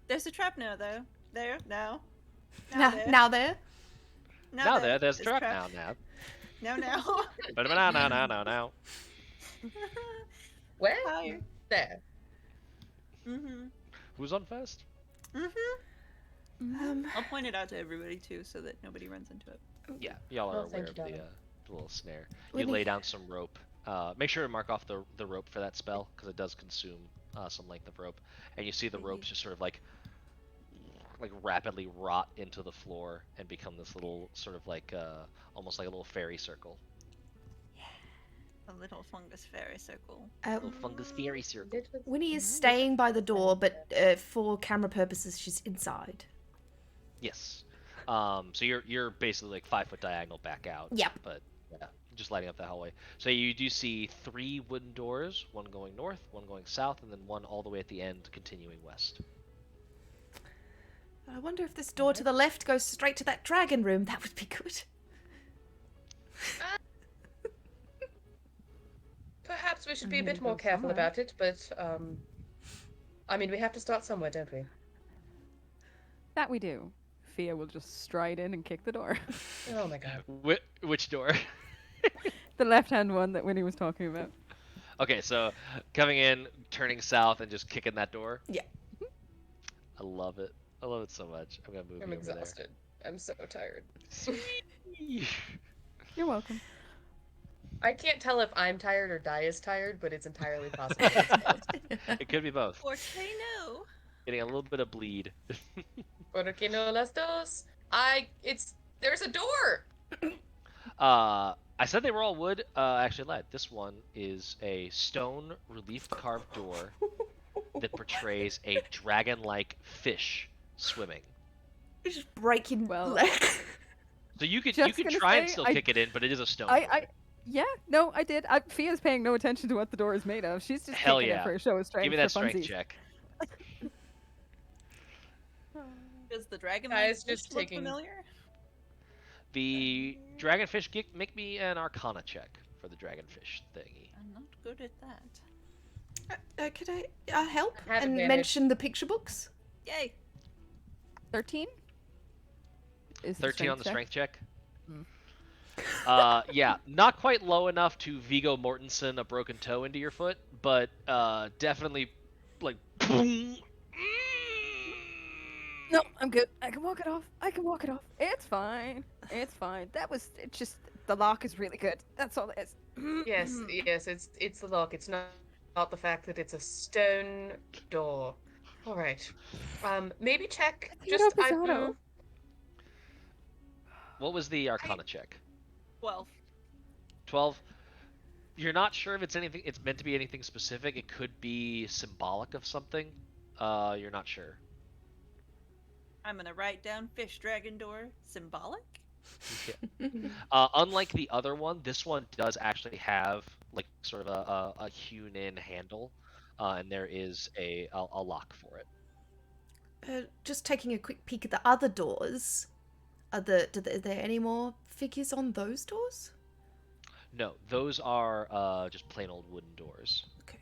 There's a trap now though. There, now. Now, there. now there. Now there's a trap now. Now. But now. Where? Higher. There. Mm-hmm. Who's on first? Mm-hmm. I'll point it out to everybody too so that nobody runs into it. Yeah, y'all are Oh, aware thank of you, darling. the little snare. You Winnie. lay down some rope. Make sure to mark off the rope for that spell, because it does consume some length of rope. And you see the ropes just sort of like rapidly rot into the floor and become this little sort of like almost like a little fairy circle. A little fungus fairy circle. Little fungus fairy circle. Winnie is staying by the door, but for camera purposes, she's inside. Yes. So you're basically like 5 foot diagonal back out. Yep. But yeah, just lighting up the hallway. So you do see 3 wooden doors, one going north, one going south, and then one all the way at the end continuing west. I wonder if this door to the left goes straight to that dragon room. That would be good. Perhaps we should I'm be a gonna bit more go careful somewhere. about it, but I mean, we have to start somewhere, don't we? That we do. Fia will just stride in and kick the door. Oh my god. Which door? The left-hand one that Winnie was talking about. Okay, so coming in, turning south, and just kicking that door. Yeah. I love it. I love it so much. I'm gonna move I'm you over exhausted. I'm so tired. there. You're welcome. I can't tell if I'm tired or Di is tired, but it's entirely possible. It's both. It could be both. Porque no. Getting a little bit of bleed. Porque no las dos. There's a door! I said they were all wood. Actually lied. This one is a stone relief carved door that portrays a dragon-like fish swimming. Just breaking Well- legs. So you could Just gonna try and say, still I- kick it in, but it is a stone. door. Yeah, no, I did. Fia's paying no attention to what the door is made of. She's just Hell kicking yeah. it for a show of strength. Give me that for strength funsies. check. Does the dragon Guys, fish just look taking- familiar? The dragonfish, make me an Arcana check for the dragonfish thingy. I'm not good at that. Could I help I have and advantage. mention the picture books? Yay! 13? Is 13 on the check? strength check. Mm. Yeah, not quite low enough to Viggo Mortensen a broken toe into your foot, but definitely like. No, I'm good. I can walk it off. It's fine. It's fine. It's just, the lock is really good. That's all it is. Yes, yes, it's the lock. It's not the fact that it's a stone door. All right. Maybe check. Theo Just Pisano. What was the Arcana check? 12. 12. You're not sure if it's anything. It's meant to be anything specific. It could be symbolic of something. You're not sure. I'm gonna write down fish dragon door. Symbolic? Unlike the other one, this one does actually have like sort of a hewn-in handle, and there is a lock for it. Just taking a quick peek at the other doors. Are there any more figures on those doors? No, those are just plain old wooden doors. Okay.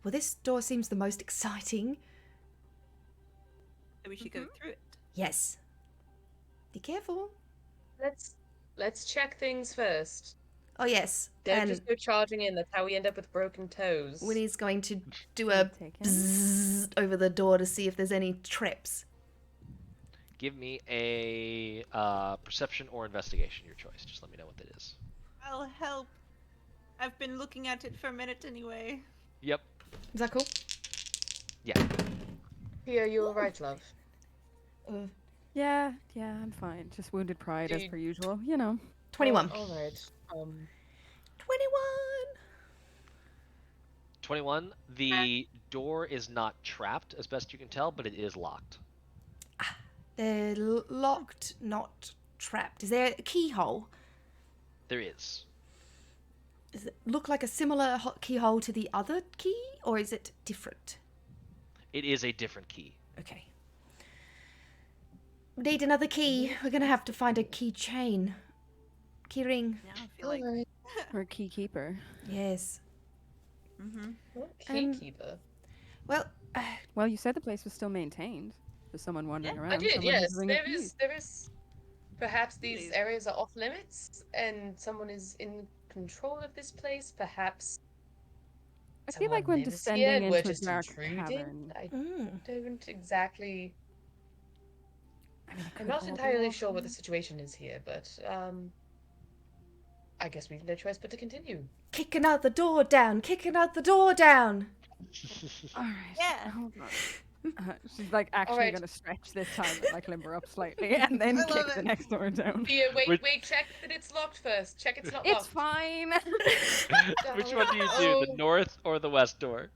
Well, this door seems the most exciting. So we should go through it. Yes. Be careful. Let's check things first. Oh, yes. Don't And just go charging in. That's how we end up with broken toes. Winnie's going to do Point a taken. bzzz over the door to see if there's any traps. Give me a perception or investigation, your choice. Just let me know what that is. I'll help. I've been looking at it for a minute anyway. Yep. Is that cool? Yeah. Here, you all right, love? Yeah, I'm fine. Just wounded pride as Dude. per usual, you know. 21. All right. 21. 21. The door is not trapped, as best you can tell, but it is locked. They're locked, not trapped. Is there a keyhole? There is. Does it look like a similar keyhole to the other key, or is it different? It is a different key. Okay. We need another key. We're gonna have to find a key chain. Key ring. Now I feel like. Alright. Or key keeper. Yes. Mm-hmm. What Um, keykeeper? Well, Well, you said the place was still maintained. There's someone wandering Yeah, around. I did, someone yes. has a ring of There keys. is. There is. Perhaps these Please. areas are off limits, and someone is in control of this place. Perhaps. I feel like someone when lives here descending and we're into a just dark intruding. cavern, I mm, don't exactly. I mean, it I'm could not all be entirely off sure what the limits. situation is here, but I guess we've no choice but to continue. kick another door down. Kick another door down. All right. Yeah. Hold on. She's like actually Alright. gonna stretch this time and like limber up slightly and then I love kick the it. next door down. Thea, wait, Which- check that it's locked first. Check it's not It's locked. fine. Which one do you do? The Oh. north or the west door?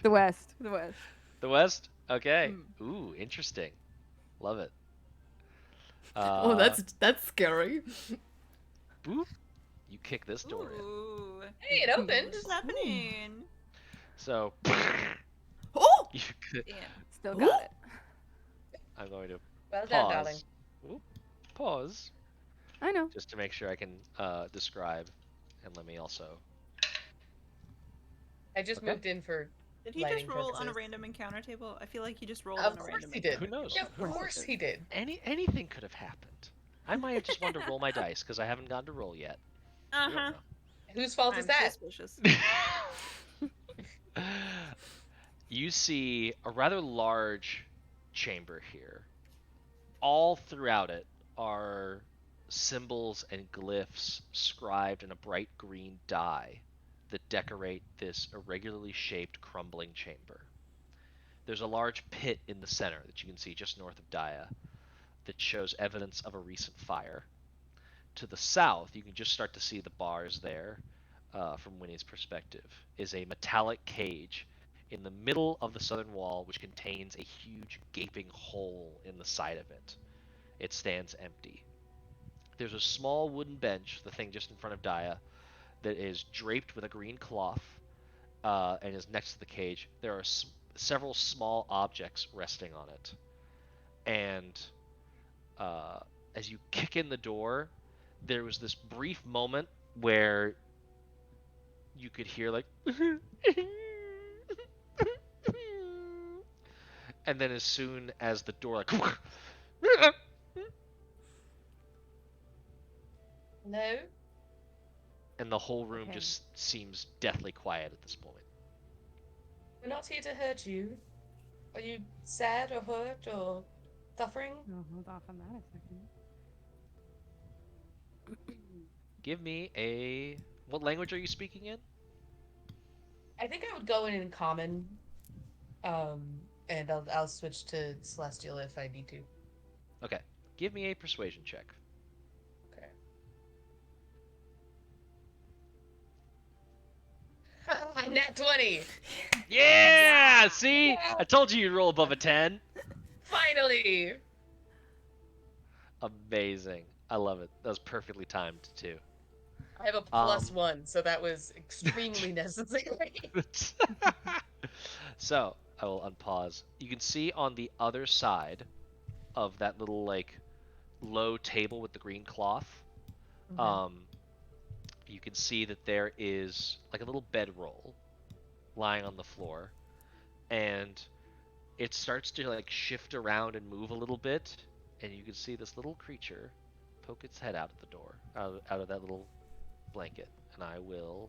The west. The west. The west? Okay. Ooh, interesting. Love it. Oh, that's scary. Boop. You kick this door in. Ooh. Hey, it opened. What is happening? So, Oh! you could, Yeah. Still got it. I'm going to Well done, pause. darling. Oop, pause. I know. Just to make sure I can describe. And let me also. I just Okay. moved in for. Did he Lighting just roll on a purposes. random encounter table? I feel like he just rolled Of on a course random he did. Who knows? Yeah, of course he did. Anything could have happened. I might have just wanted to roll my dice because I haven't gotten to roll yet. We don't Uh-huh. Whose fault I'm is that? suspicious. know. You see a rather large chamber here. All throughout it are symbols and glyphs scribed in a bright green dye that decorate this irregularly shaped crumbling chamber. There's a large pit in the center that you can see just north of Daya that shows evidence of a recent fire. To the south, you can just start to see the bars there, from Winnie's perspective, is a metallic cage in the middle of the southern wall which contains a huge gaping hole in the side of it. It stands empty. There's a small wooden bench, the thing just in front of Daya, that is draped with a green cloth and is next to the cage. There are several small objects resting on it. And as you kick in the door, there was this brief moment where you could hear like and then as soon as the door like No. and the whole room Okay. just seems deathly quiet at this moment. We're not here to hurt you. Are you sad or hurt or suffering? No, hold off on that a second. Give me a what language are you speaking in? I think I would go in common, and I'll switch to celestial if I need to. Okay. Give me a persuasion check. Okay. Nat 20. Yeah! See? I told you you'd roll above a 10. Finally. Amazing. I love it. That was perfectly timed too. I have a +1, so that was extremely necessary. So, I will unpause. You can see on the other side of that little, like, low table with the green cloth, Um, you can see that there is like a little bedroll lying on the floor, and it starts to like shift around and move a little bit, and you can see this little creature poke its head out of the door, out of that little blanket, and I will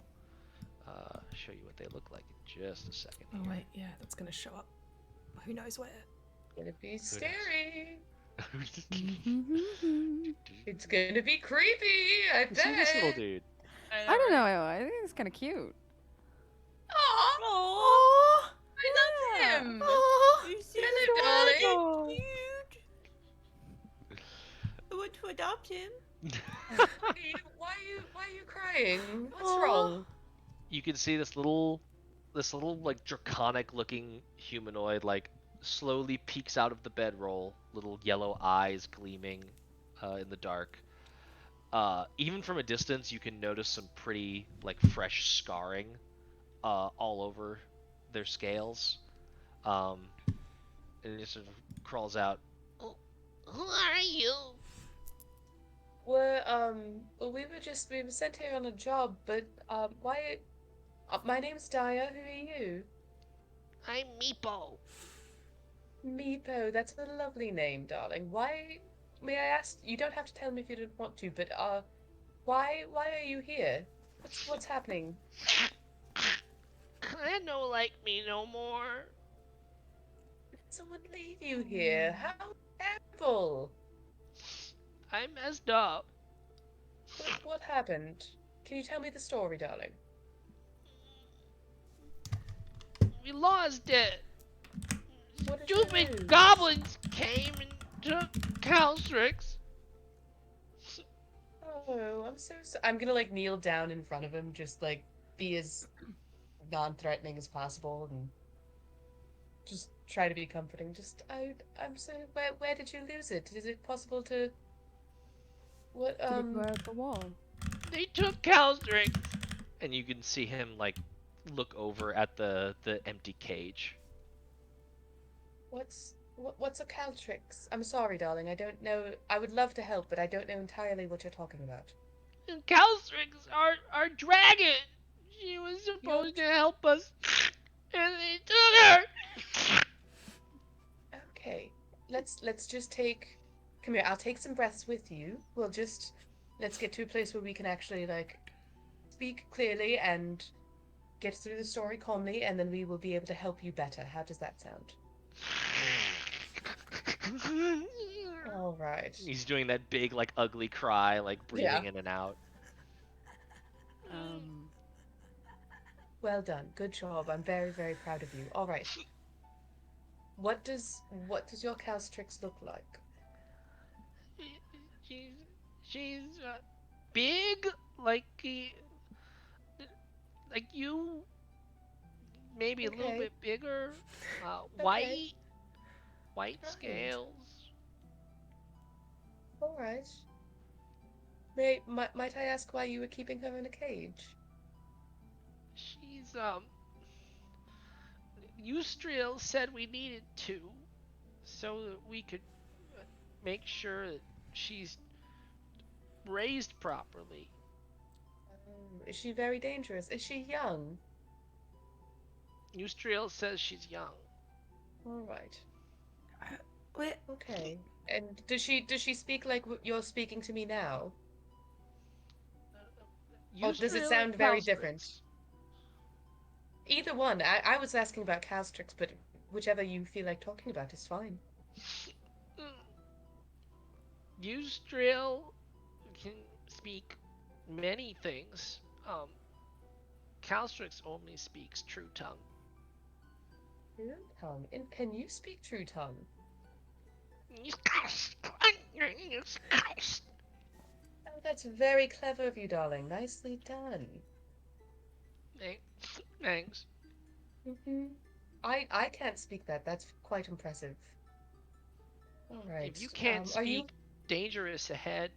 show you what they look like in just a second Oh here. wait, yeah, that's gonna show up. Who knows where? Gonna be scary. Mm-hmm. It's gonna be creepy. I bet. See this little dude. I don't know. I think it's kind of cute. Aw, Oh, I love him. oh, You seem Hello, so darling. cute. I want to adopt him. Why are you crying? What's Aw. wrong? You can see this little like draconic looking humanoid like slowly peeks out of the bedroll, little yellow eyes gleaming in the dark. Even from a distance, you can notice some pretty like fresh scarring all over their scales. And it sort of crawls out. "Oh, who are you?" Well, we were sent here on a job, but why? My name's Daya. Who are you? I'm Meepo. Meepo. That's a lovely name, darling. Why? May I ask? You don't have to tell me if you don't want to, but why are you here? What's happening? I don't like me no more. Did someone leave you here? How terrible! I messed up. What happened? Can you tell me the story, darling? We lost it. What did you lose? Stupid goblins came and took Calcryx. Oh, I'm so sorry. I'm gonna like kneel down in front of him, just like be as non-threatening as possible, and just try to be comforting. I'm so. Where did you lose it? Is it possible to? What At the wall. They took Calcryx. And you can see him like look over at the empty cage. What's a Calcryx? I'm sorry, darling. I don't know. I would love to help, but I don't know entirely what you're talking about. And Calcryx, our dragon. She was supposed to help us, and they took her. Okay, let's just take. Come here. I'll take some breaths with you. Let's get to a place where we can actually like speak clearly and get through the story calmly, and then we will be able to help you better. How does that sound? All right. He's doing that big, like, ugly cry, like breathing Yeah. in and out. Well done. Good job. I'm very, very proud of you. All right. What does your Calcryx look like? She's big, like you, maybe a little Okay. bit bigger. Okay. White Right. scales. All right. Might I ask why you were keeping her in a cage? She's Eustriel said we needed to, so that we could make sure that she's raised properly. Is she very dangerous? Is she young? Eustriel says she's young. All right. Wait, Okay. And does she speak like you're speaking to me now? Or does it Eustriel sound and very Calcryx. different? Either one. I was asking about Calcryx, but whichever you feel like talking about is fine. Eustriel can speak many things. Calcryx only speaks True Tongue. True tongue. And can you speak True tongue? Oh, that's very clever of you, darling. Nicely done. Thanks. I can't speak that. That's quite impressive. All right. If you can't Are you? speak dangerous ahead,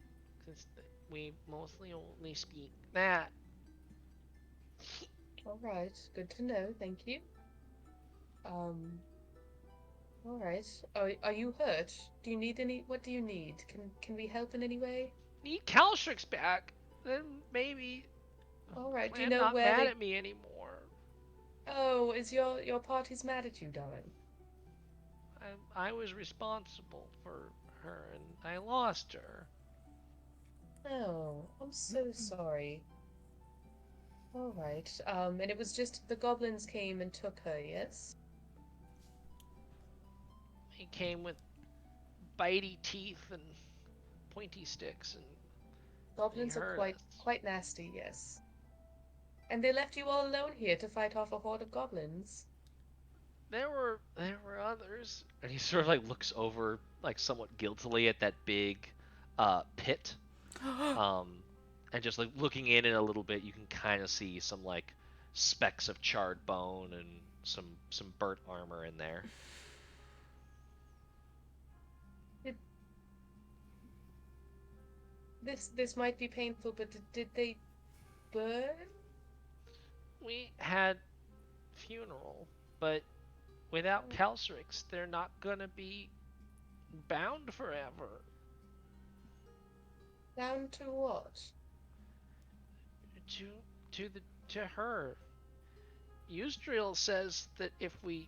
because we mostly only speak that. All right. Good to know. Thank you. All right. Are you hurt? Do you need any? What do you need? Can we help in any way? Need Calcryx back. then maybe All right. Do you plan know not where mad they? at me anymore. Oh, is your party's mad at you, darling? I was responsible for her, and I lost her. Oh, I'm so sorry. All right. And it was just the goblins came and took her, yes? He came with bitey teeth and pointy sticks, and he Goblins are hurt quite us. quite nasty, yes. And they left you all alone here to fight off a horde of goblins. There were others, and he sort of like looks over like somewhat guiltily at that big pit, and just like looking in it a little bit, you can kind of see some like specks of charred bone and some burnt armor in there. Did this might be painful, but did they burn? We had funeral, but without Calcryx, they're not gonna be bound forever. Down to what? To to her. Eustriel says that if we're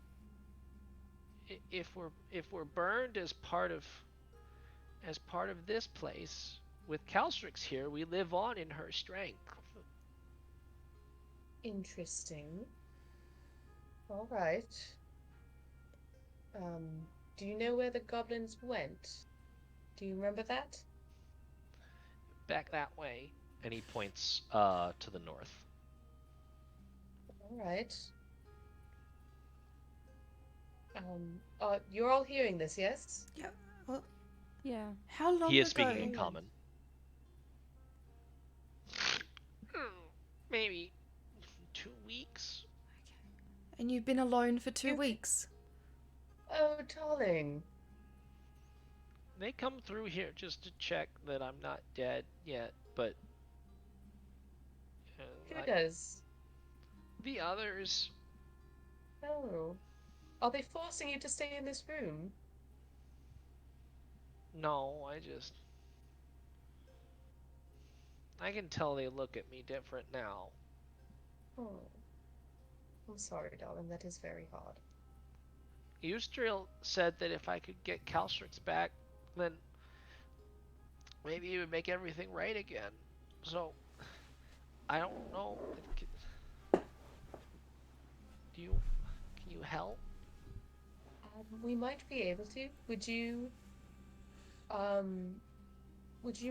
burned as part of this place, with Calcryx here, we live on in her strength. Interesting. All right. Um, do you know where the goblins went? Do you remember that? Back that way, and he points to the north. All right. You're all hearing this, yes? Yeah. Well, Yeah. How long He is ago? speaking in common. Maybe 2 weeks. And you've been alone for 2 You- weeks. Oh, darling. They come through here just to check that I'm not dead yet, but Who does? the others. Oh. Are they forcing you to stay in this room? No, I can tell they look at me different now. Oh. I'm sorry, darling. That is very hard. Eustriel said that if I could get Calcryx back, then maybe it would make everything right again. So, I don't know. Can you help? We might be able to. Would you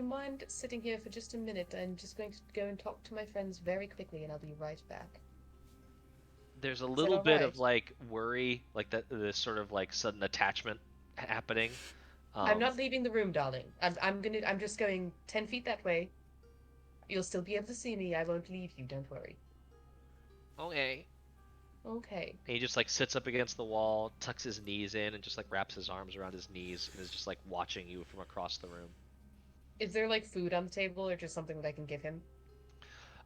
mind sitting here for just a minute? I'm just going to go and talk to my friends very quickly, and I'll be right back. There's a that little bit of alright? like worry, like that this sort of like sudden attachment happening. I'm not leaving the room, darling. I'm just going 10 feet that way. You'll still be able to see me. I won't leave you, don't worry. Okay. Okay. And he just like sits up against the wall, tucks his knees in, and just like wraps his arms around his knees, and is just like watching you from across the room. Is there like food on the table or just something that I can give him?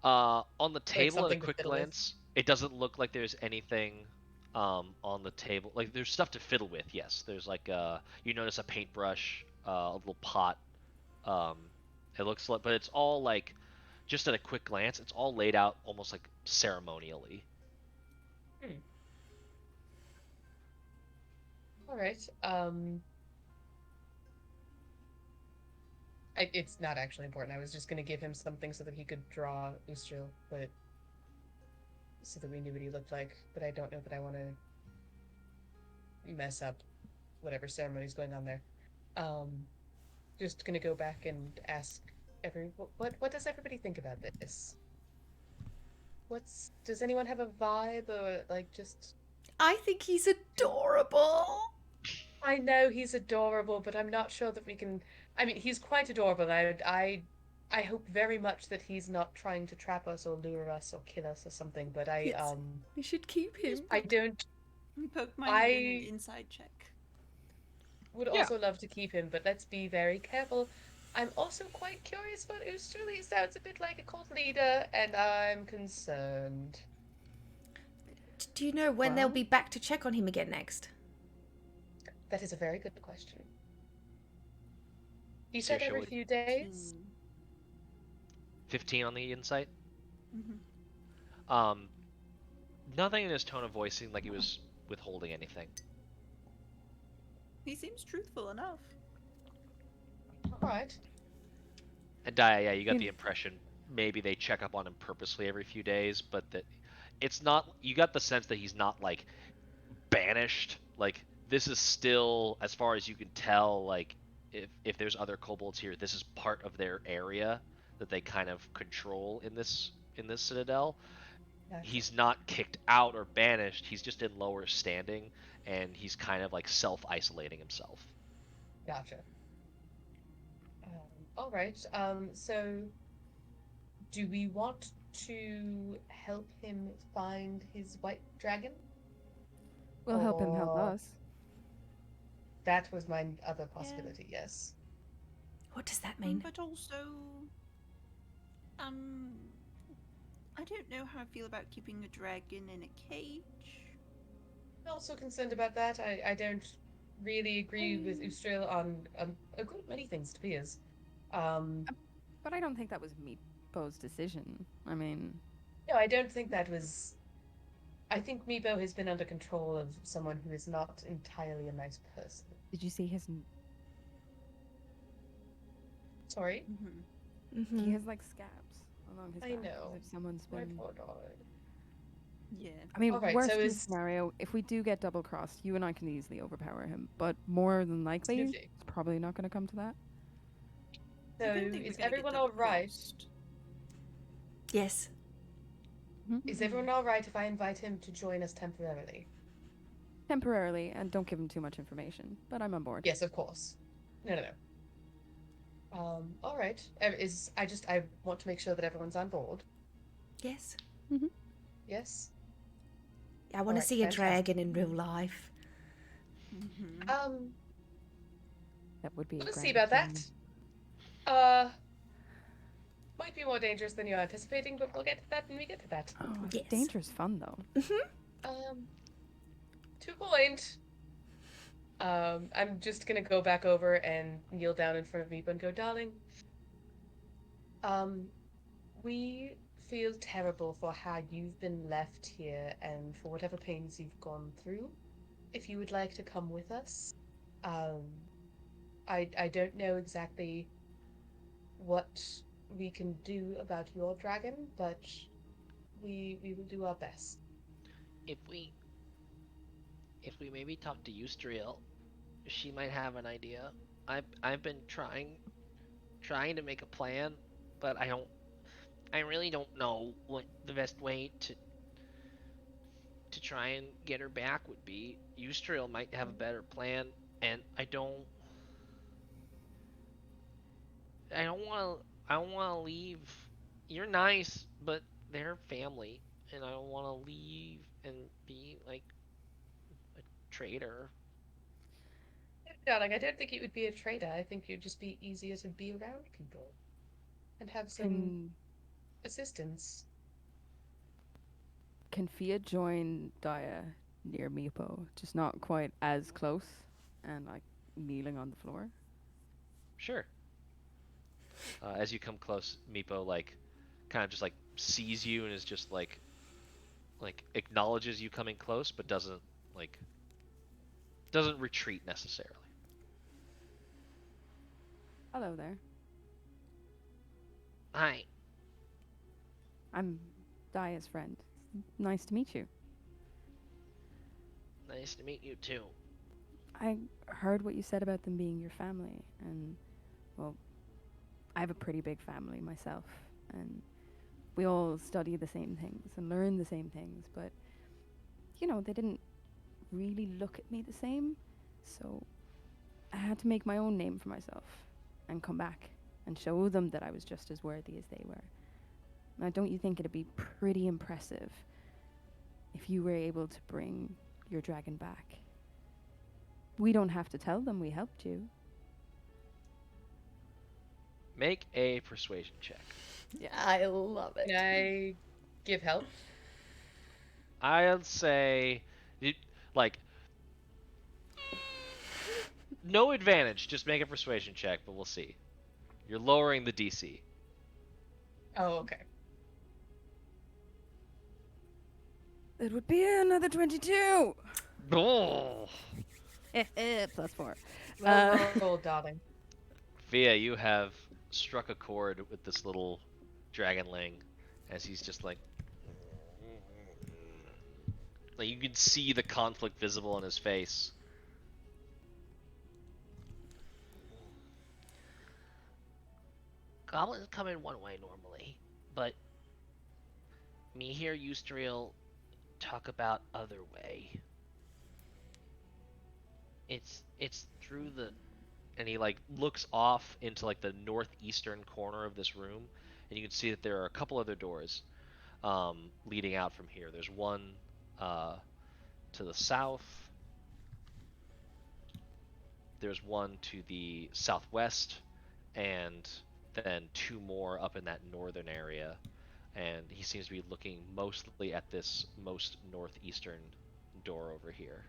On the Like table at a something to quick fiddle with? glance, it doesn't look like there's anything on the table. Like there's stuff to fiddle with, yes. There's like you notice a paintbrush, a little pot. Um, it looks like, but it's all like just at a quick glance, it's all laid out almost like ceremonially. All right. It's not actually important. I was just gonna give him something so that he could draw Ustriel, but so that we knew what he looked like. But I don't know that I want to mess up whatever ceremony's going on there. Um, just gonna go back and ask what does everybody think about this? Does anyone have a vibe or like just? I think he's adorable. I know he's adorable, but I'm not sure that we can. I mean, he's quite adorable. I hope very much that he's not trying to trap us or lure us or kill us or something. But Yes. We should keep him. I don't. poke my head in an I inside check. would Yeah. also love to keep him, but let's be very careful. I'm also quite curious about Ustrel. He sounds a bit like a cult leader, and I'm concerned. Do you know when they'll Well? be back to check on him again next? That is a very good question. He So said every would- few days. 15 on the insight. Mm-hmm. Nothing in his tone of voice seemed like he was withholding anything. He seems truthful enough. All right. And Daya, yeah, you got In- the impression maybe they check up on him purposely every few days, but that it's not. You got the sense that he's not like banished. Like this is still, as far as you can tell, like if there's other kobolds here, this is part of their area that they kind of control in this citadel. Gotcha. He's not kicked out or banished. He's just in lower standing, and he's kind of like self-isolating himself. Gotcha. All right. So, do we want to help him find his white dragon? We'll help him help Or- us. That was my other possibility. Yes. What does that mean? But also, I don't know how I feel about keeping a dragon in a cage. I'm also concerned about that. I don't really agree with Ustriel on a good many things, to be as. But I don't think that was Meepo's decision. I mean, No, I don't think that was. I think Meepo has been under control of someone who is not entirely a nice person. did you see his? Sorry? Mm-hmm. Mm-hmm. He has like scabs along his I back. know. As if someone's My been. poor dog. Yeah. I mean, Alright, worst so case is- scenario, if we do get double crossed, you and I can easily overpower him. But more than likely, Absolutely. it's probably not going to come to that. So, I don't think we're is gonna get everyone double alright? crossed. Yes. Is everyone alright if I invite him to join us temporarily? Temporarily, and don't give him too much information. But I'm on board. Yes, of course. No. Alright. I want to make sure that everyone's on board. Yes. Yes? I want to Alright, see a fantastic. dragon in real life. Mm-hmm. That would be. a Let's see grand about that. achievement. Might be more dangerous than you're anticipating, but we'll get to that when we get to that. Oh, Yes. danger's fun though. To point. I'm just gonna go back over and kneel down in front of Meepo and go, darling. We feel terrible for how you've been left here and for whatever pains you've gone through. If you would like to come with us, I don't know exactly what we can do about your dragon, but we will do our best. If we maybe talk to Ustriel, she might have an idea. I've been trying to make a plan, but I really don't know what the best way to try and get her back would be. Ustriel might have a better plan, and I don't want to leave. You're nice, but they're family, and I don't want to leave and be like a traitor. Darling, I don't think it would be a traitor. I think you'd just be easier to be around people and have some Can assistance. Fiadh join Daya near Meepo? Just not quite as close, and like kneeling on the floor. Sure. As you come close, Meepo like kind of just like sees you and is just like acknowledges you coming close, but doesn't retreat necessarily. Hello there. Hi. I'm Daya's friend. Nice to meet you. Nice to meet you too. I heard what you said about them being your family, and well, I have a pretty big family myself, and we all study the same things and learn the same things, but you know, they didn't really look at me the same, so I had to make my own name for myself and come back and show them that I was just as worthy as they were. Now, don't you think it'd be pretty impressive if you were able to bring your dragon back? We don't have to tell them we helped you. Make a persuasion check. Yeah, I love it. Can I give help? I'd say, like, no advantage. Just make a persuasion check, but we'll see. You're lowering the DC. Oh, okay. It would be another 22. Oh, +4. Well rolled, darling. Via, you have struck a chord with this little dragonling, as he's just like you can see the conflict visible in his face. Goblins come in one way normally, but me here used to real talk about other way. It's through the and he like looks off into like the northeastern corner of this room, and you can see that there are a couple other doors leading out from here. There's one uh, to the south. There's one to the southwest, and then two more up in that northern area. And he seems to be looking mostly at this most northeastern door over here.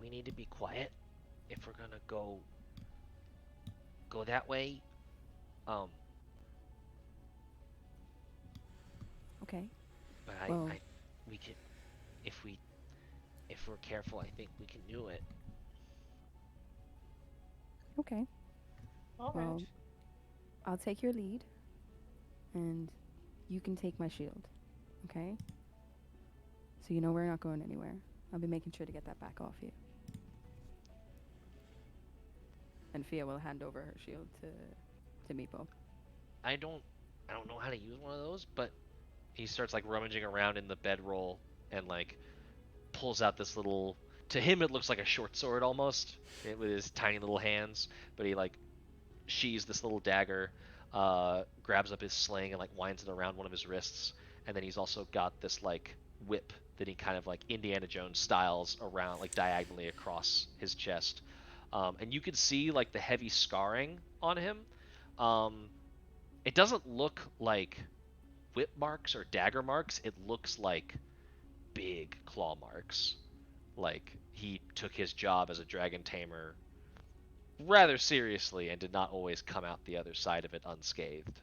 We need to be quiet if we're gonna go that way. Um, Okay. but Well- we can, if we're careful, I think we can do it. Okay. All Well, right. I'll take your lead, and you can take my shield. Okay? So you know we're not going anywhere. I'll be making sure to get that back off you. And Fia will hand over her shield to Meepo. I don't know how to use one of those, but he starts like rummaging around in the bedroll and like pulls out this little. To him, it looks like a short sword almost, with his tiny little hands. But he like sheathes this little dagger, grabs up his sling and like winds it around one of his wrists, and then he's also got this like whip that he kind of like Indiana Jones styles around like diagonally across his chest. And you can see like the heavy scarring on him. It doesn't look like whip marks or dagger marks. It looks like big claw marks. Like he took his job as a dragon tamer rather seriously and did not always come out the other side of it unscathed.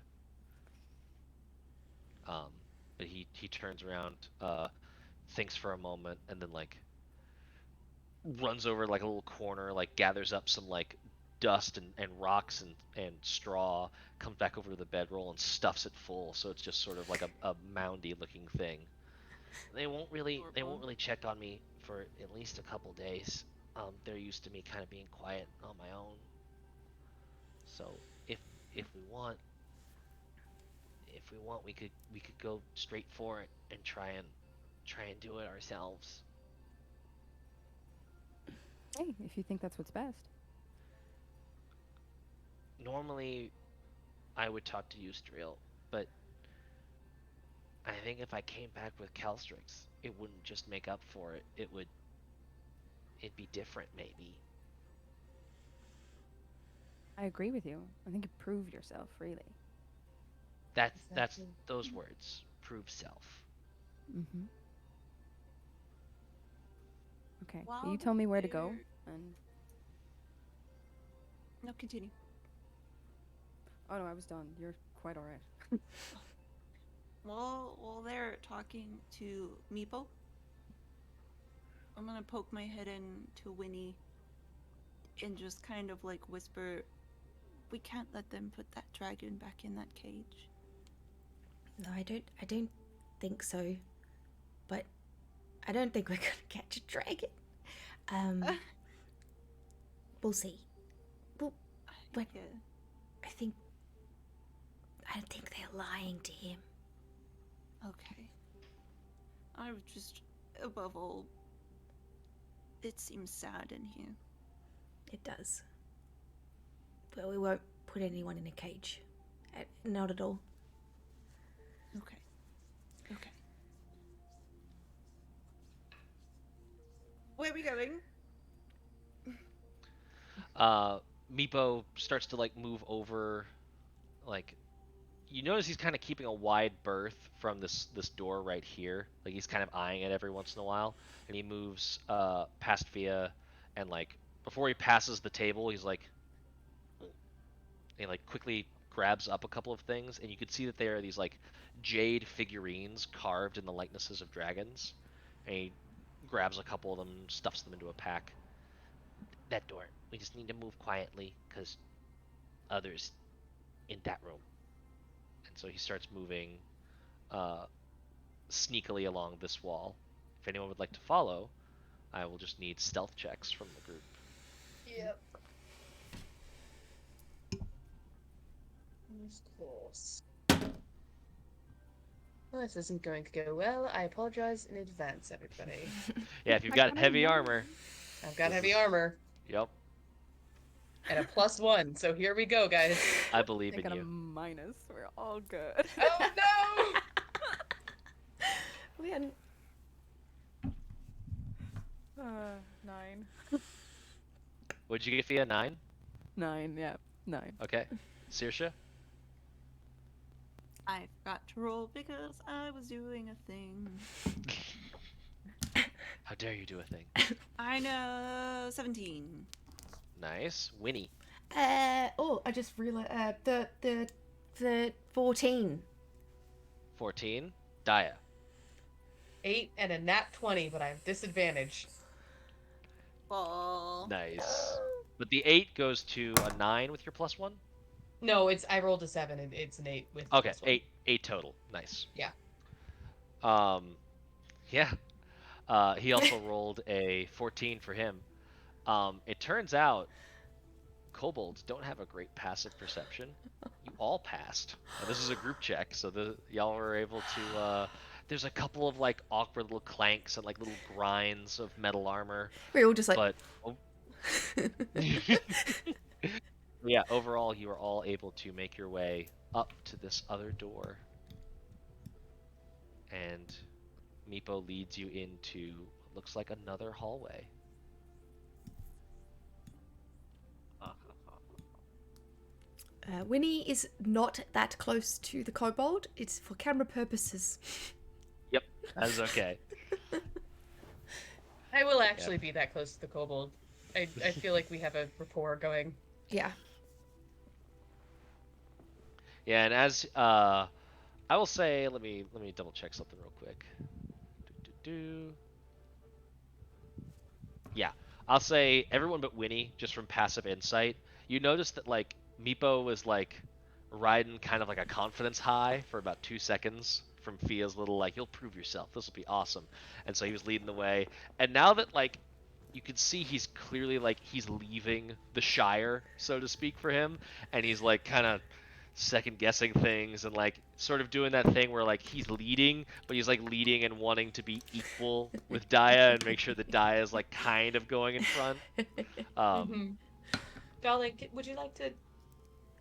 But he turns around, thinks for a moment, and then like runs over like a little corner, like gathers up some like dust and rocks and straw, comes back over to the bedroll and stuffs it full, so it's just sort of like a moundy looking thing. They won't really check on me for at least a couple days. They're used to me kind of being quiet on my own. So if if we want we could go straight for it and try and do it ourselves. Hey, if you think that's what's best. Normally I would talk to Eustriel, but I think if I came back with Calcryx, it wouldn't just make up for it. It'd be different maybe. I agree with you. I think you proved yourself, really. That's Exactly. those words. Prove self. Mm-hmm. Okay. Will While you tell me where to go? they're- And No, continue. oh no, I was done. You're quite all right. While they're talking to Meepo, I'm gonna poke my head in to Winnie and just kind of like whisper, "We can't let them put that dragon back in that cage." No, I don't think so. But I don't think we're gonna catch a dragon. We'll see. Well, But- Yeah. I think they're lying to him. Okay. I was just, above all, it seems sad in here. It does. But we won't put anyone in a cage. Not at all. Okay. Okay. Where are we going? Meepo starts to like move over, like you notice he's kind of keeping a wide berth from this door right here. Like he's kind of eyeing it every once in a while, and he moves past Via, and like before he passes the table, he's like, he like quickly grabs up a couple of things, and you can see that there are these like jade figurines carved in the likenesses of dragons. And he grabs a couple of them, stuffs them into a pack. That door. We just need to move quietly, because others in that room. And so he starts moving sneakily along this wall. If anyone would like to follow, I will just need stealth checks from the group. Yep. Of course. Well, this isn't going to go well. I apologize in advance, everybody. Yeah, if you've got heavy armor. I've got This heavy is- armor Yep, and a +1, so here we go, guys. I believe I in got a you. minus. We're all good. Oh no! We hadn't. 9. What'd you get, Fia? 9? 9, yeah. 9. Okay. Saoirse? I forgot to roll because I was doing a thing. How dare you do a thing? I know, 17. Nice. Winnie. Oh, I just realized the 14. 14. Daya. 8 and a nat 20, but I have disadvantage. Ball. Nice. But the 8 goes to a 9 with your +1? No, I rolled a 7 and it's an 8 with Okay, +1. 8 total. Nice. Yeah. Yeah. He also rolled a 14 for him. It turns out kobolds don't have a great passive perception. You all passed. And this is a group check, so y'all were able to. There's a couple of like awkward little clanks and like little grinds of metal armor, We all just like. but yeah, overall you are all able to make your way up to this other door, and Meepo leads you into what looks like another hallway. Winnie is not that close to the kobold. It's for camera purposes. Yep, that's okay. I will actually be that close to the kobold. I feel like we have a rapport going. Yeah. Yeah, and as I will say, let me double check something real quick. Yeah, I'll say everyone but Winnie, just from passive insight. You notice that like Meepo was like riding kind of like a confidence high for about 2 seconds from Fia's little like, you'll prove yourself, this will be awesome. And so he was leading the way. And now that like you can see he's clearly like he's leaving the Shire, so to speak, for him, and he's like kind of second guessing things and like sort of doing that thing where like he's leading, but he's like leading and wanting to be equal with Daya and make sure that Daya is like kind of going in front. Darling, would you like to...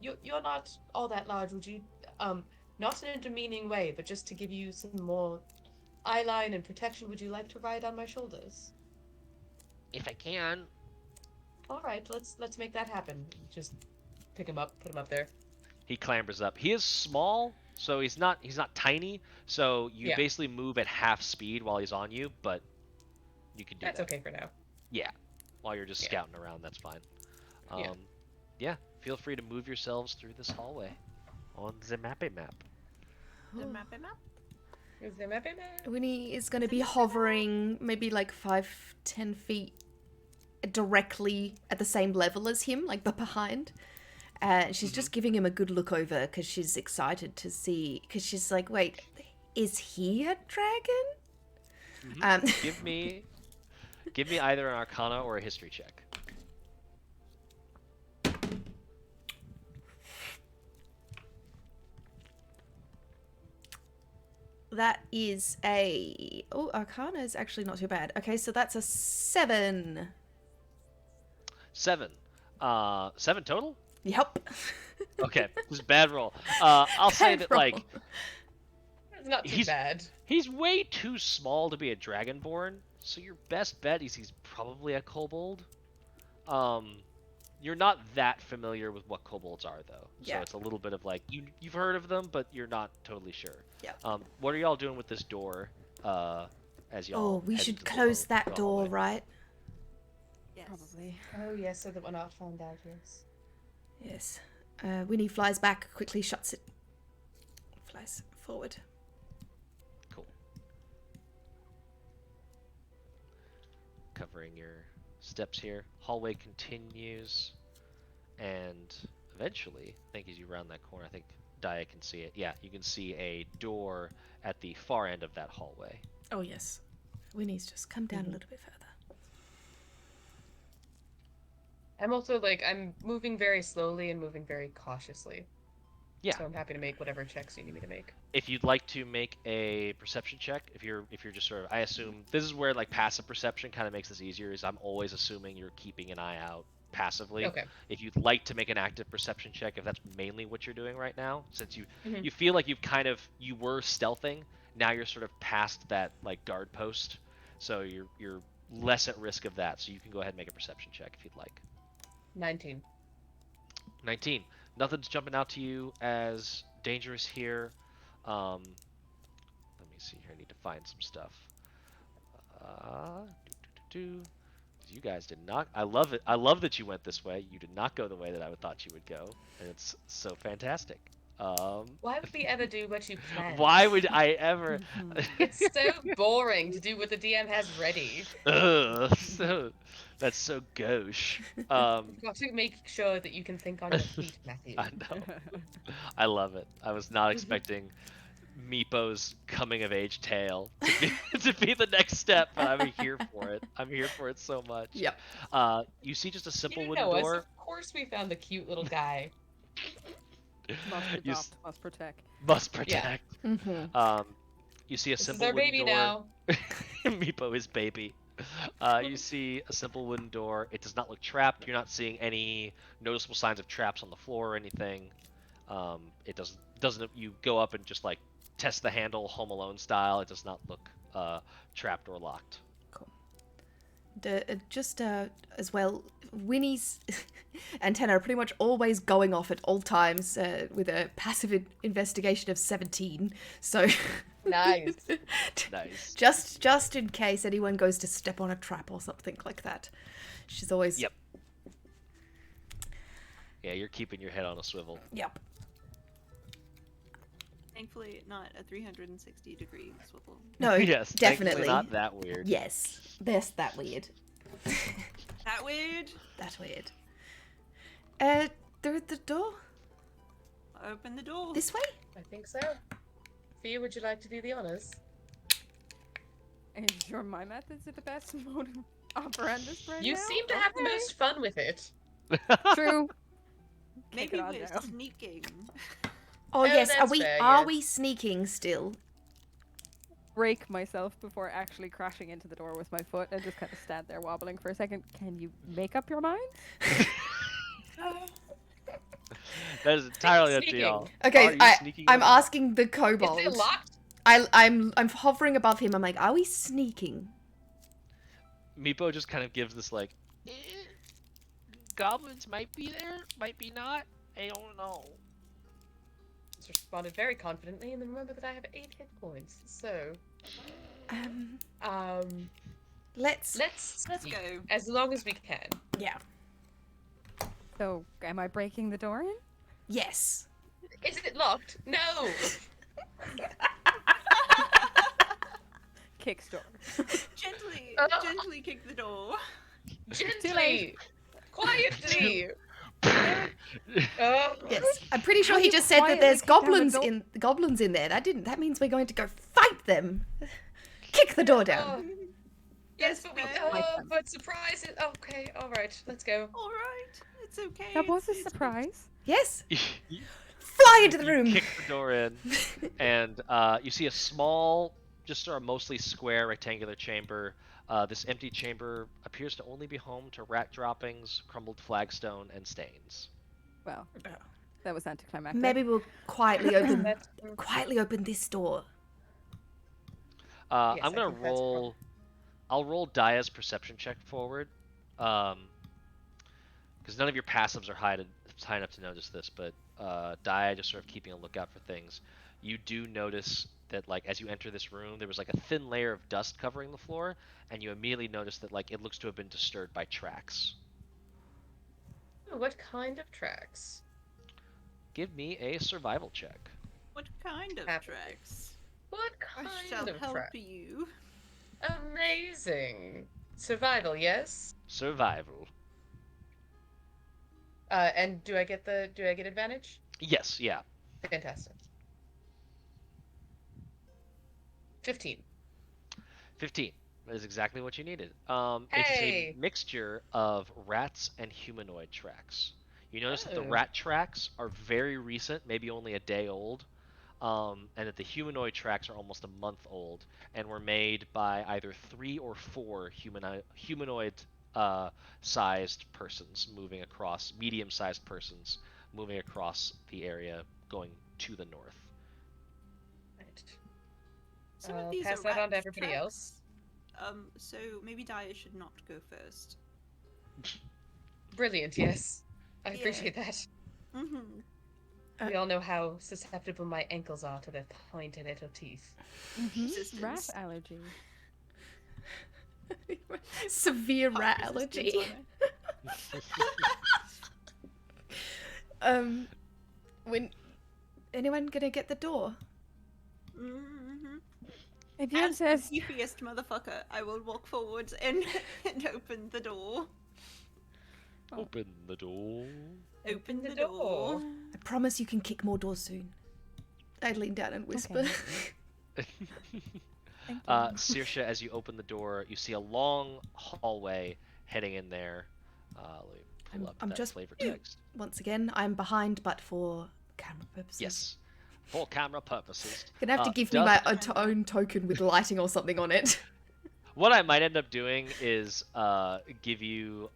You're not all that large, would you? Not in a demeaning way, but just to give you some more eyeline and protection, would you like to ride on my shoulders? If I can. All right, let's make that happen. Just pick him up, put him up there. He clambers up. He is small, so he's not tiny. So you Yeah. basically move at half speed while he's on you, but you can do That's that. okay for now. Yeah, while you're just Yeah. scouting around, that's fine. Yeah. Yeah. Feel free to move yourselves through this hallway on the mappy map. The map it up. Is there map in there? Winnie is going to be hovering maybe like 5-10 feet directly at the same level as him, like but behind. She's just giving him a good look over because she's excited to see. Because she's like, wait, is he a dragon? Give me either an Arcana or a History check. That is a... Oh, Arcana is actually not too bad. Okay, so that's a 7. 7. 7 total? Yep. Okay, this is a bad roll. I'll say Bad that like roll. It's not too He's- bad. he's way too small to be a dragonborn. So your best bet is he's probably a kobold. You're not that familiar with what kobolds are though, Yeah. so it's a little bit of like you've heard of them, but you're not totally sure. Yeah. What are y'all doing with this door? As y'all. Oh, we head should into the close hall- that the door, hallway? right? Yes. Probably. Oh yes, so that we're not found out. Yes. Yes. Winnie flies back, quickly shuts it, flies forward. Cool. Covering your steps here. Hallway continues, and eventually, I think as you round that corner, I think Daya can see it. Yeah, you can see a door at the far end of that hallway. Oh yes, Winnie's just come down a little bit further. I'm also like I'm moving very slowly and moving very cautiously. Yeah. So I'm happy to make whatever checks you need me to make. If you'd like to make a perception check, if you're just sort of, I assume this is where like passive perception kind of makes this easier. Is I'm always assuming you're keeping an eye out passively. Okay. If you'd like to make an active perception check, if that's mainly what you're doing right now, since you Mhm. you feel like you were stealthing, now you're sort of past that like guard post, so you're less at risk of that. So you can go ahead and make a perception check if you'd like. 19. 19. Nothing's jumping out to you as dangerous here. Let me see here. I need to find some stuff. You guys did not. I love it. I love that you went this way. You did not go the way that I would thought you would go, and it's so fantastic. Why would we ever do what you planned? Why would I ever? It's so boring to do what the DM has ready. Ugh, that's so gauche. You've got to make sure that you can think on your feet, Matthew. I know. I love it. I was not expecting Meepo's coming of age tale to be the next step, but I'm here for it. I'm here for it so much. Yep. You see just a simple You wooden know us. door. Of course we found the cute little guy. Must You adopt, must protect. must protect. Mm-hmm. You see a This is simple our wooden baby door. now. Meepo is baby. You see a simple wooden door. It does not look trapped. You're not seeing any noticeable signs of traps on the floor or anything. It doesn't. You go up and just like test the handle, Home Alone style. It does not look trapped or locked. Just as well, Winnie's antenna are pretty much always going off at all times with a passive investigation of 17. So Nice. Nice. just in case anyone goes to step on a trap or something like that. She's always Yep. Yeah, you're keeping your head on a swivel. Yep. Thankfully, not a 360-degree swivel. No, Yes, thankfully definitely. not that weird. Yes. That's that weird. That weird? That weird. Through the door? Open the door. This way? I think so. Fia, would you like to do the honors? And sure, my methods are the best mode operandus right You now? seem to have the Okay. most fun with it. True. Kick Maybe it on we're now. sneaking. Oh, Oh, yes. that's Are fair, are yeah. we sneaking still? Break myself before actually crashing into the door with my foot and just kind of stand there wobbling for a second. Can you make up your mind? That is entirely up to Sneaking. y'all. Okay, Are you sneaking I'm or not? asking the kobold. Is it locked? I'm hovering above him. I'm like, are we sneaking? Meepo just kind of gives this like, goblins might be there, might be not. I don't know. Just responded very confidently, and then remember that I have 8 hit points. So, Let's Let's sneak, go. as long as we can. yeah. So, am I breaking the door in? Yes. Is it locked? No. Kick door. Gently, Oh. gently kick the door. Gently, quietly. Yes. I'm pretty sure How he you just said that quietly there's kick down the goblins in there. That means we're going to go fight them. Kick the door down. Oh, yes, but we. fair. But surprise! Okay, all right, let's go. All right, it's okay. That was a it's- surprise. Yes. You Fly into the room. kick the door in, and you see a small, just sort of mostly square rectangular chamber. This empty chamber appears to only be home to rat droppings, crumbled flagstone, and stains. Well, that was anticlimactic. Maybe we'll quietly open That's- this door. Yes, I'm I gonna think that's roll. I'll roll Daya's perception check forward, because none of your passives are high enough to notice this. But Daya just sort of keeping a lookout for things. You do notice that, like, as you enter this room, there was like a thin layer of dust covering the floor, and you immediately notice that, like, it looks to have been disturbed by tracks. What kind of tracks? give me a survival check. What kind of Happy. tracks? What I kind shall of help trap? you. Amazing. Survival, yes. Survival. And do I get advantage? Yes, yeah. Fantastic. 15. 15. That is exactly what you needed. It's a Hey! mixture of rats and humanoid tracks. You notice that the Oh. rat tracks are very recent, maybe only a day old, and that the humanoid tracks are almost a month old, and were made by either 3 or 4 humanoid-sized persons moving across, medium-sized persons moving across the area, going to the north. Right. Some I'll of these pass are that on rat to everybody tracks. else. So maybe Daya should not go first. Brilliant, yes. I Yeah. appreciate that. Mm-hmm. We all know how susceptible my ankles are to their pointed little teeth. Resistance. Rat allergy. Severe Hot rat resistance allergy. on it. When anyone gonna get the door? Mm-hmm. If you As the insist. beefiest motherfucker, I will walk forwards and, and open the door. Open the door. Open the door. I promise you can kick more doors soon. I lean down and whisper. Okay. Thank you. Saoirse, as you open the door, you see a long hallway heading in there. Let me pull up I'm that just flavor text. Once again, I'm behind, but for camera purposes. Yes, for camera purposes. Gonna have to give me Dust- my own token with lighting or something on it. What I might end up doing is give you.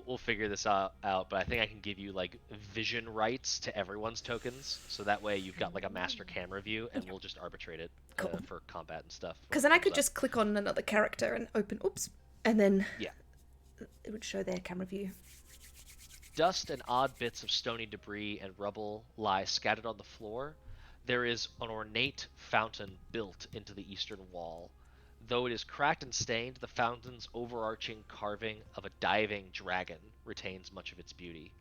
We'll figure this out, but I think I can give you like vision rights to everyone's tokens, so that way you've got like a master camera view, and we'll just arbitrate it Cool. for combat and stuff. when Because it then I comes could up. just click on another character and open. Oops. And then. Yeah. It would show their camera view. Dust and odd bits of stony debris and rubble lie scattered on the floor. There is an ornate fountain built into the eastern wall. Though it is cracked and stained, the fountain's overarching carving of a diving dragon retains much of its beauty.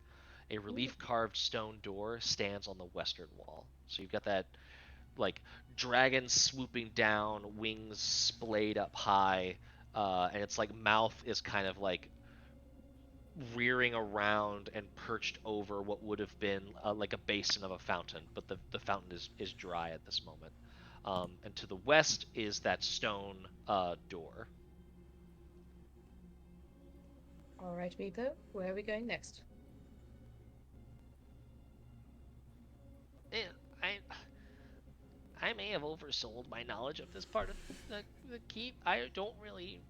A relief-carved stone door stands on the western wall. So you've got that, like, dragon swooping down, wings splayed up high, and its, like, mouth is kind of, like, rearing around and perched over what would have been like a basin of a fountain, but the fountain is dry at this moment. And to the west is that stone door. All right, Meepo, where are we going next? I may have oversold my knowledge of this part of the keep. I don't really.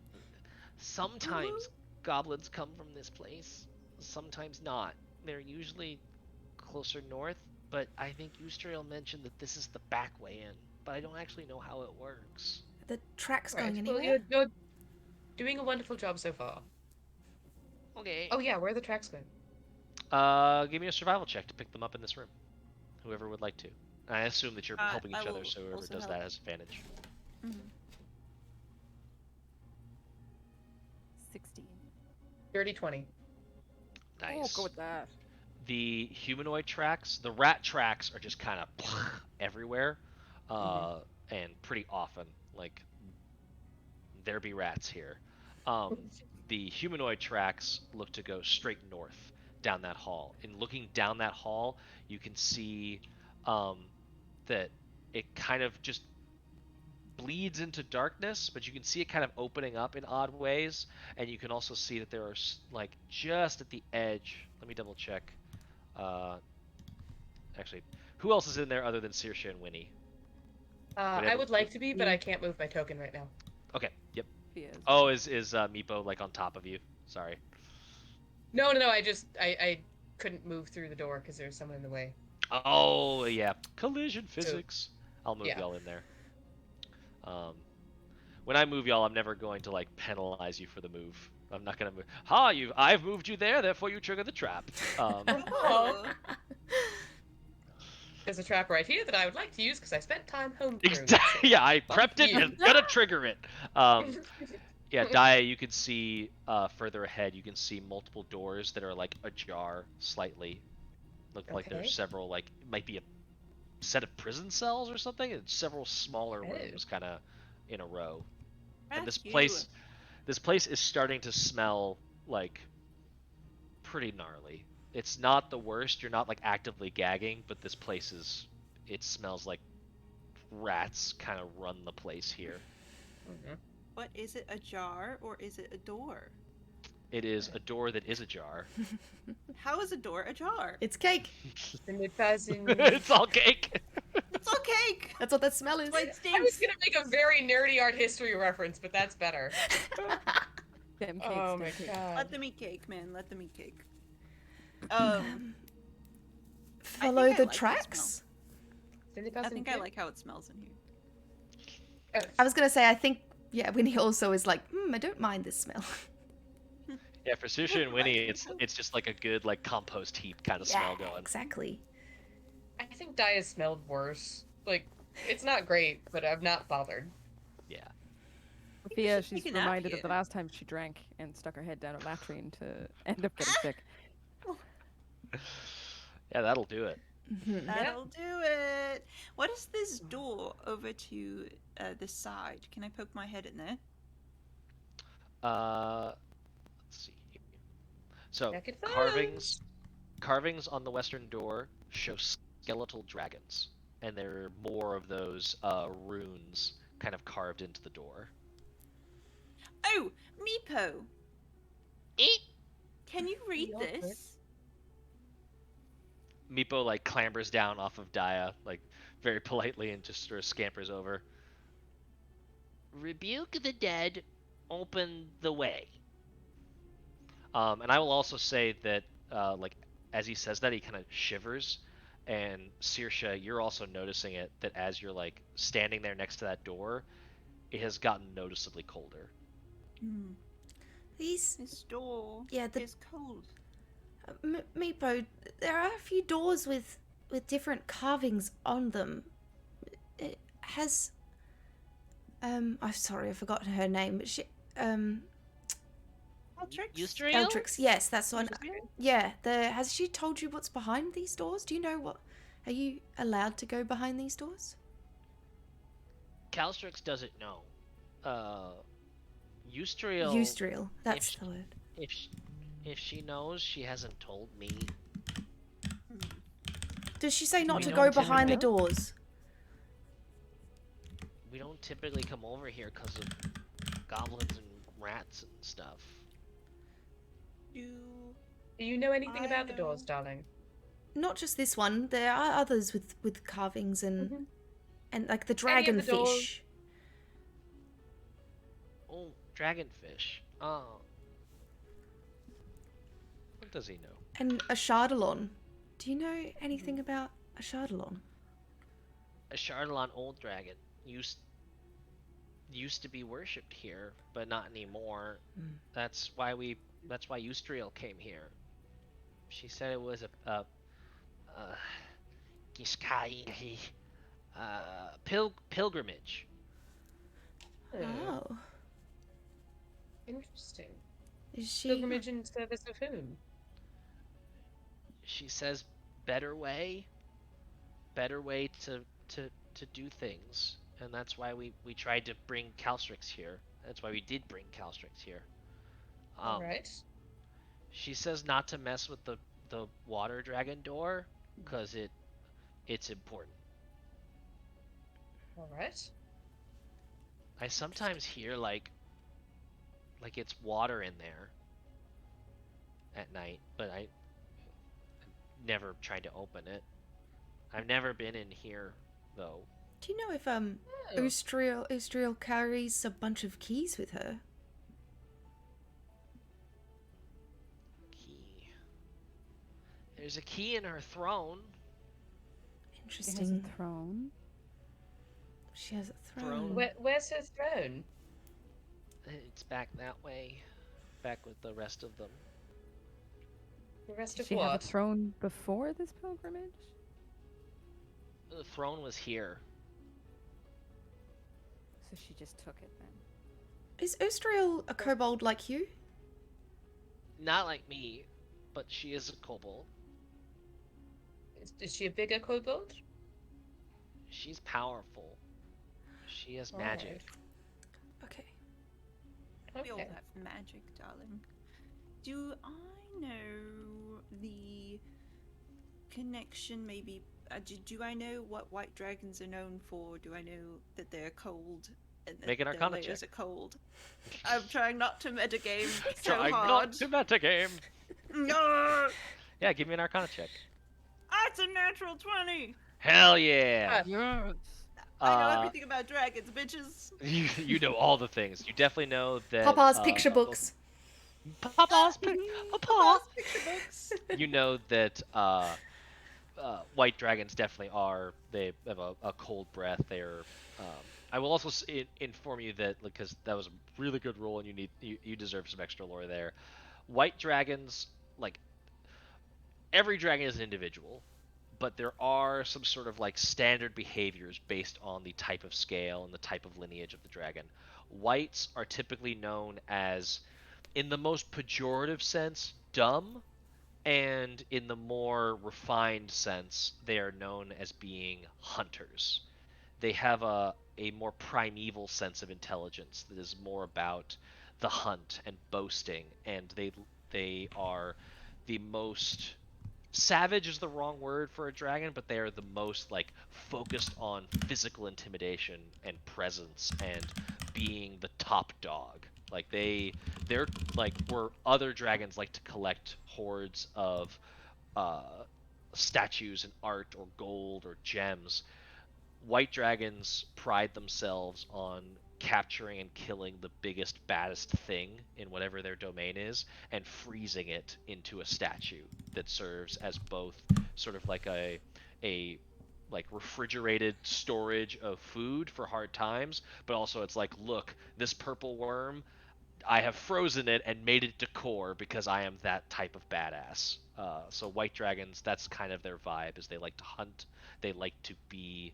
Sometimes goblins come from this place, sometimes not. They're usually closer north, but I think Eustriel mentioned that this is the back way in, but I don't actually know how it works. The track's Right, going well, anywhere. you're doing a wonderful job so far. Okay. Oh yeah, where are the tracks going? Give me a survival check to pick them up in this room. Whoever would like to. I assume that you're helping I each other, will so whoever also does help. that has advantage. 16. Dirty 20. Nice. Oh, go with that. The humanoid tracks, the rat tracks are just kind of everywhere, and pretty often. Like, there be rats here. The humanoid tracks look to go straight north down that hall. In looking down that hall, you can see that it kind of just bleeds into darkness, but you can see it kind of opening up in odd ways, and you can also see that there are, like, just at the edge. Let me double check. Actually, who else is in there other than Saoirse and Winnie? I would like to be, but I can't move my token right now. Okay, yep. Fiadh. Oh, is Meepo, like, on top of you? Sorry. No, I couldn't move through the door because there's someone in the way. Oh, yeah. Collision physics. I'll move yeah. y'all in there. When I move y'all, I'm never going to, like, penalize you for the move. I'm not gonna move. I've moved you there, therefore you trigger the trap. Oh. There's a trap right here that I would like to use because I spent time home. Exactly. Yeah, I prepped it you. and gonna trigger it. Yeah, Daya, you can see further ahead. You can see multiple doors that are like ajar slightly. Look like Okay. there's several, like, it might be a set of prison cells or something, and several smaller Oh. rooms kind of in a row. And That's this place is starting to smell like pretty gnarly. It's not the worst. You're not like actively gagging, but this place is. It smells like rats kind of run the place here. Mhm. What is it? A jar or is it a door? It is a door that is ajar. How is a door a jar? It's cake. It's all cake. It's all cake. That's what that smell is. That's why it I was stinks. gonna make a very nerdy art history reference, but that's better. Them cakes, Oh them my cakes. god. Let them eat cake, man. Let them eat cake. Follow I the like the tracks. I think I like how it smells in here. I was gonna say, I think, yeah, Winnie also is like, I don't mind this smell. Yeah, for Susha and Winnie, it's just like a good like compost heap kind of smell going. Exactly. I think Daya smelled worse. Like, it's not great, but I'm not bothered. Yeah. Sophia, should she's take a nap reminded of here. the last time she drank and stuck her head down a latrine to end up getting sick. Yeah, that'll do it. That'll do it. What is this door over to the side? Can I poke my head in there? Let's see. So Check it carvings on the western door show skeletal dragons, and there are more of those runes kind of carved into the door. Oh, Meepo. Eat. Can you read Yeah, okay. this? Meepo like clambers down off of Daya, like very politely, and just sort of scampers over. Rebuke the dead, open the way. And I will also say that, like, as he says that, he kind of shivers. And Saoirse, you're also noticing it, that as you're like standing there next to that door, it has gotten noticeably colder. These, This door is cold. Meepo, there are a few doors with different carvings on them. It has, I'm sorry, I've forgotten her name, but she, Calcryx? Calcryx, yes, that's the one. Yeah, has she told you what's behind these doors? Do you know what? Are you allowed to go behind these doors? Calcryx doesn't know. Eustriel. Eustriel, that's the word. If she knows, she hasn't told me. Does she say not We to don't go behind the typically- doors? We don't typically come over here because of goblins and rats and stuff. Do Do you know anything I about the doors, know. darling? Not just this one. There are others with carvings and like the Any of the dragonfish. Oh, dragonfish. Oh. What does he know? And a chardalon. Do you know anything about a chardalon? A Chardalon old dragon used to be worshipped here, but not anymore. That's why Eustriel came here. She said it was a pilgrimage. Oh, Interesting. is she? Pilgrimage in service of whom? She says better way to do things, and that's why we tried to bring Calcryx here. That's why we did bring Calcryx here. Alright. She says not to mess with the water dragon door because it's important. Alright. I sometimes hear like it's water in there at night, but I never tried to open it. I've never been in here though. Do you know if Eustriel carries a bunch of keys with her? Key. There's a key in her throne. She has Interesting. a throne. She has a Throne. throne. Where's her throne? It's back that way, back with the rest of them. The rest Did of she have a what? throne before this pilgrimage? The throne was here. So she just took it then. Is Eustriel a kobold like you? Not like me, but she is a kobold. Is she a bigger kobold? She's powerful. She has Alright. magic. Okay. We all Okay. have magic, darling. Do I know the connection, maybe? Do I know what white dragons are known for? Do I know that they're cold and that Make an their Arcana layers check. are cold? I'm trying not to metagame so Trying hard. not to metagame. No! Yeah, give me an Arcana check. It's a natural 20! Hell yeah! Yes. I know everything about dragons, bitches. You know all the things. You definitely know that. Papa's picture books. Papa's Papa. Papa's picture books. You know that white dragons definitely are. They have a cold breath. They're. I will also inform you that, because that was a really good roll, and you deserve some extra lore there. White dragons, like, every dragon is an individual, but there are some sort of like standard behaviors based on the type of scale and the type of lineage of the dragon. Whites are typically known as, in the most pejorative sense, dumb, and in the more refined sense, they are known as being hunters. They have a more primeval sense of intelligence that is more about the hunt and boasting, and they are the most savage is the wrong word for a dragon, but they are the most like focused on physical intimidation and presence and being the top dog. Like they're like where other dragons like to collect hordes of uh, statues and art or gold or gems. White dragons pride themselves on capturing and killing the biggest, baddest thing in whatever their domain is, and freezing it into a statue that serves as both sort of like a like refrigerated storage of food for hard times, but also it's like, look, this purple worm, I have frozen it and made it decor because I am that type of badass. So white dragons, that's kind of their vibe, is they like to hunt, they like to be.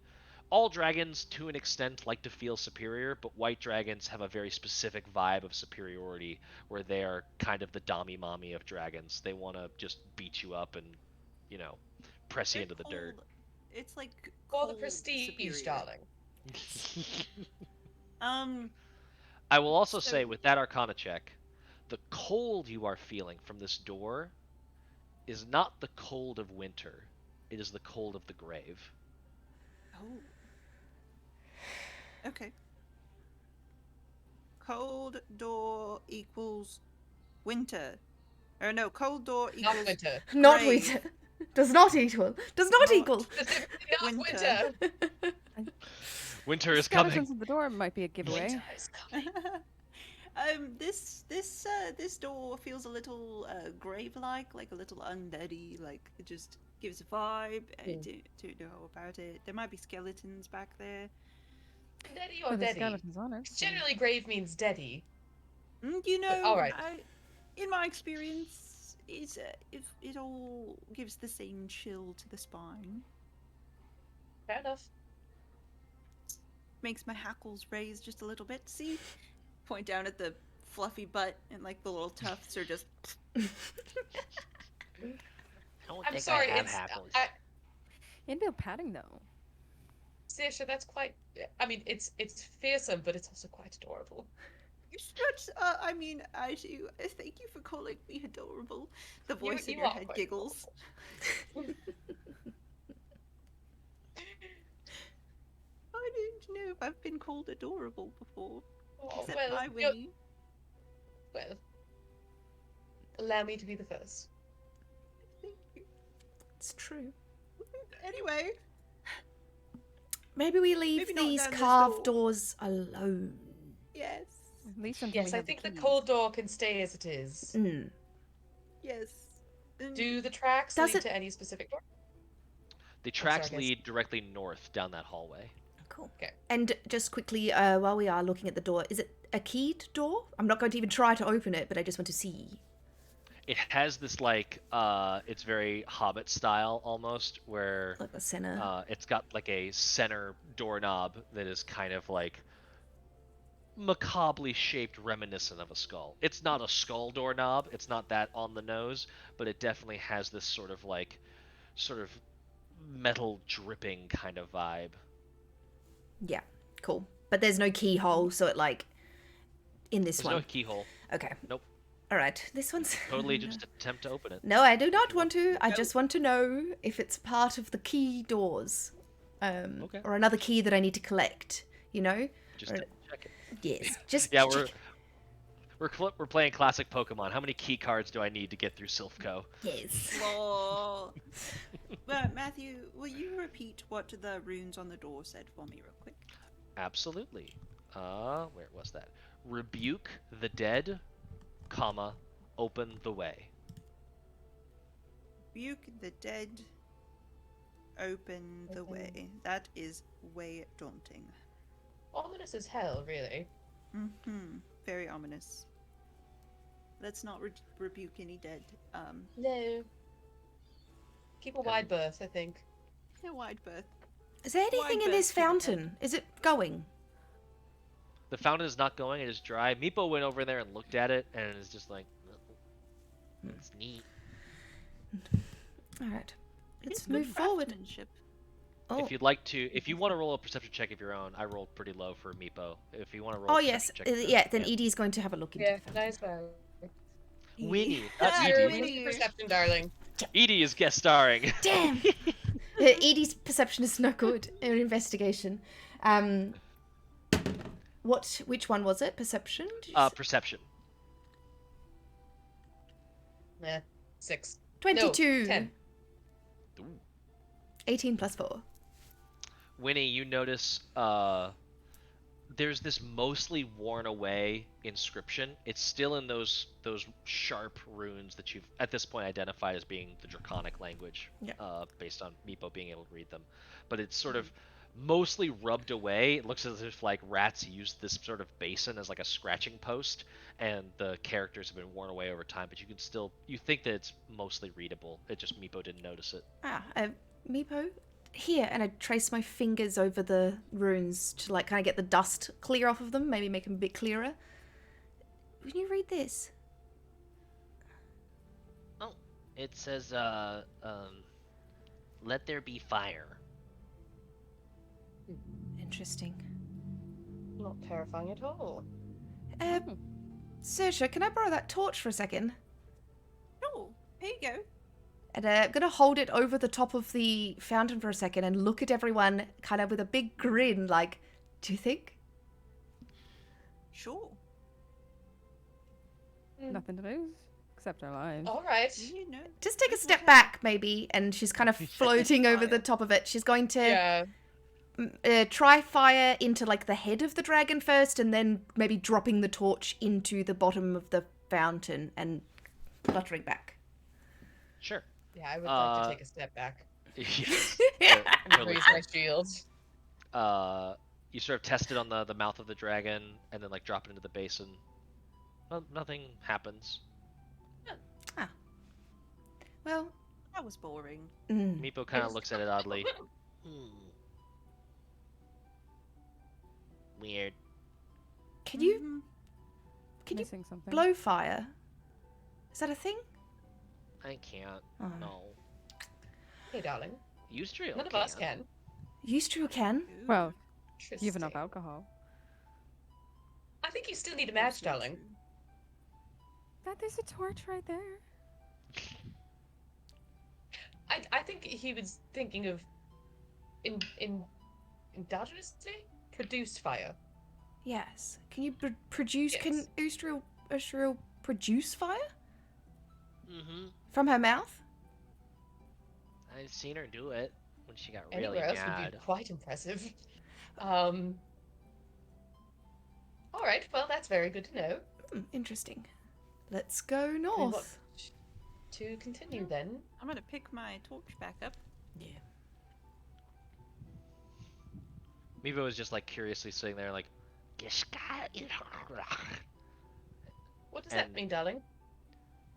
All dragons, to an extent, like to feel superior, but white dragons have a very specific vibe of superiority, where they are kind of the dommy mommy of dragons. They want to just beat you up and, you know, press you They're into the dirt. cold. It's like For the cold prestige, superior. darling. I will also So- say, with that Arcana check, the cold you are feeling from this door is not the cold of winter. It is the cold of the grave. Oh. Okay. Cold door equals winter. Or no, cold door Not equals winter. Not Grave. winter. Does not equal. Does not Not. equal. Specifically not Winter. winter. Winter is Skeletons coming. at the door might be a giveaway. Winter is coming. This door feels a little grave-like, like a little undeady. Like it just gives a vibe. I don't know about it. There might be skeletons back there. Daddy Oh, or there's daddy? skeletons on it. Generally, grave means daddy. You know, all right. In my experience, it all gives the same chill to the spine. Fair enough. Makes my hackles raise just a little bit. See? Point down at the fluffy butt, and like the little tufts are just. I don't I'm think sorry. I have It's hackles. Inbuilt padding though. Saoirse, that's quite. I mean, it's fearsome, but it's also quite adorable. I mean, I do. Thank you for calling me adorable. The voice in you your are head quite giggles. I don't know if I've been called adorable before. Oh, Except well, by you're- Winnie. well, allow me to be the first. Thank you. It's true. Anyway, Maybe we leave Maybe not these down this carved door. doors alone. yes. At least until Yes, we I have think the keys. cold door can stay as it is. Mm. Yes. And Do the tracks Does lead it- to any specific door? The tracks guys. lead directly north down that hallway. Cool. Okay. And just quickly, while we are looking at the door, is it a keyed door? I'm not going to even try to open it, but I just want to see. It has this like it's very Hobbit style almost, where Like the center. it's got like a center doorknob that is kind of like macabrely shaped, reminiscent of a skull. It's not a skull doorknob. It's not that on the nose, but it definitely has this sort of metal dripping kind of vibe. Yeah, cool. But there's no keyhole, so it like in this There's one. no keyhole. Okay. Nope. All right. This one's Totally just attempt to open it. No, I do not you want to. I No. just want to know if it's part of the key doors, Okay. or another key that I need to collect. You know? Just Or- check it. Yes. Just Yeah, check- we're playing classic Pokemon. How many key cards do I need to get through Silphco? Yes. Lol. Matthew, will you repeat what the runes on the door said for me real quick? Absolutely. Where was that? Rebuke the dead, comma, open the way. Rebuke the dead, open the way. That is way daunting. Ominous as hell, really. Very ominous. Let's not rebuke any dead. No. Keep a wide berth, I think. A wide berth. Is there anything Wide in this berth to the dead. fountain? Is it going? The fountain is not going, it is dry. Meepo went over there and looked at it and is just like, it's neat. All right. Let's It's good move forward. craftsmanship. Oh. If you want to roll a perception check of your own, I rolled pretty low for Meepo. If you want to roll Oh a yes. perception check of Yeah. yours, Then Edie's going to have a look into Yeah, the fountain. nice one. Winnie, Yeah, not Your Edie. perception, darling. Edie is guest starring. Damn. Edie's perception is no good. Or investigation. Which one was it? Perception? Did you say? Perception. Nah, 6. 22. No, 10. Ooh. 18 plus 4. Winnie, you notice there's this mostly worn away inscription. It's still in those sharp runes that you've at this point identified as being the draconic language, Yeah. based on Meepo being able to read them. But it's sort of mostly rubbed away. It looks as if like rats used this sort of basin as like a scratching post, and the characters have been worn away over time. But you think that it's mostly readable. It just Meepo didn't notice it. Meepo, here, and I trace my fingers over the runes to like kind of get the dust clear off of them, maybe make them a bit clearer. Can you read this? Oh, it says let there be fire. Interesting. Not terrifying at all. Saoirse, can I borrow that torch for a second? Oh, here you go. And I'm gonna hold it over the top of the fountain for a second and look at everyone kind of with a big grin, like, do you think? Sure. Nothing to lose except our lives. All right. You know. Just take a step back, maybe, and she's kind of floating over the top of it. She's going to Yeah. try fire into like the head of the dragon first, and then maybe dropping the torch into the bottom of the fountain and fluttering back. Sure. Yeah, I would like to take a step back Yes. Yeah. and Totally raise fair. my shield. You sort of test it on the mouth of the dragon, and then like drop it into the basin. Well, nothing happens. Well, That was boring. Meepo kind of looks at it oddly. Weird. can you Mhm. can you Missing something. blow fire? Is that a thing? I can't. Oh. No. Hey, darling. Ustreal None of us can. Used to can. Ooh, Well, you have enough Interesting. alcohol. I think you still need a that's match, not darling. true. There's a torch right there. I think he was thinking of endogenously produced fire. Yes. Can you produce? Can Yes. Ustreal produce fire Mm-hmm. from her mouth? I've seen her do it when she got really Anywhere else would mad. be quite impressive. All right. Well, that's very good to know. Interesting. Let's go And north. what to continue then? I'm gonna pick my torch back up. Yeah. Meepo was just like curiously sitting there, like, What does that And- mean, darling?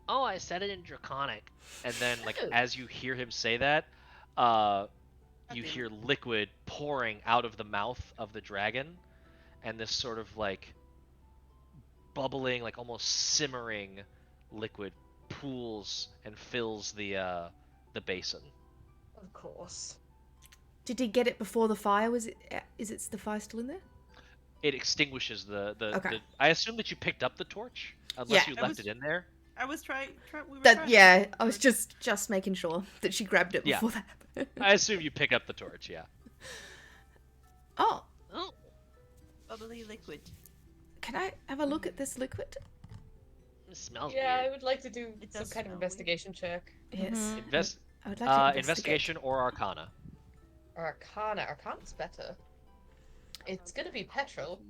oh, I said it in draconic, and then like Oh. as you hear him say that, you hear liquid pouring out of the mouth of the dragon, and this sort of like bubbling, like almost simmering liquid pools and fills the basin. Of course. Did he get it before the fire? Is the fire still in there? It extinguishes Okay. the. I assume that you picked up the torch, unless Yeah. you left it in there. I was trying. We were That trying. yeah, I was just making sure that she grabbed it Yeah. before that happened. I assume you pick up the torch. Yeah. Oh, Oh. Bubbly liquid. can I have a look at this liquid? It smells Yeah, I weird. would like to do It some does kind of smell investigation check. Yes. Invest. I would like to investigate. Investigation or Arcana. Or Arcana. Arcana's better. It's gonna be petrol.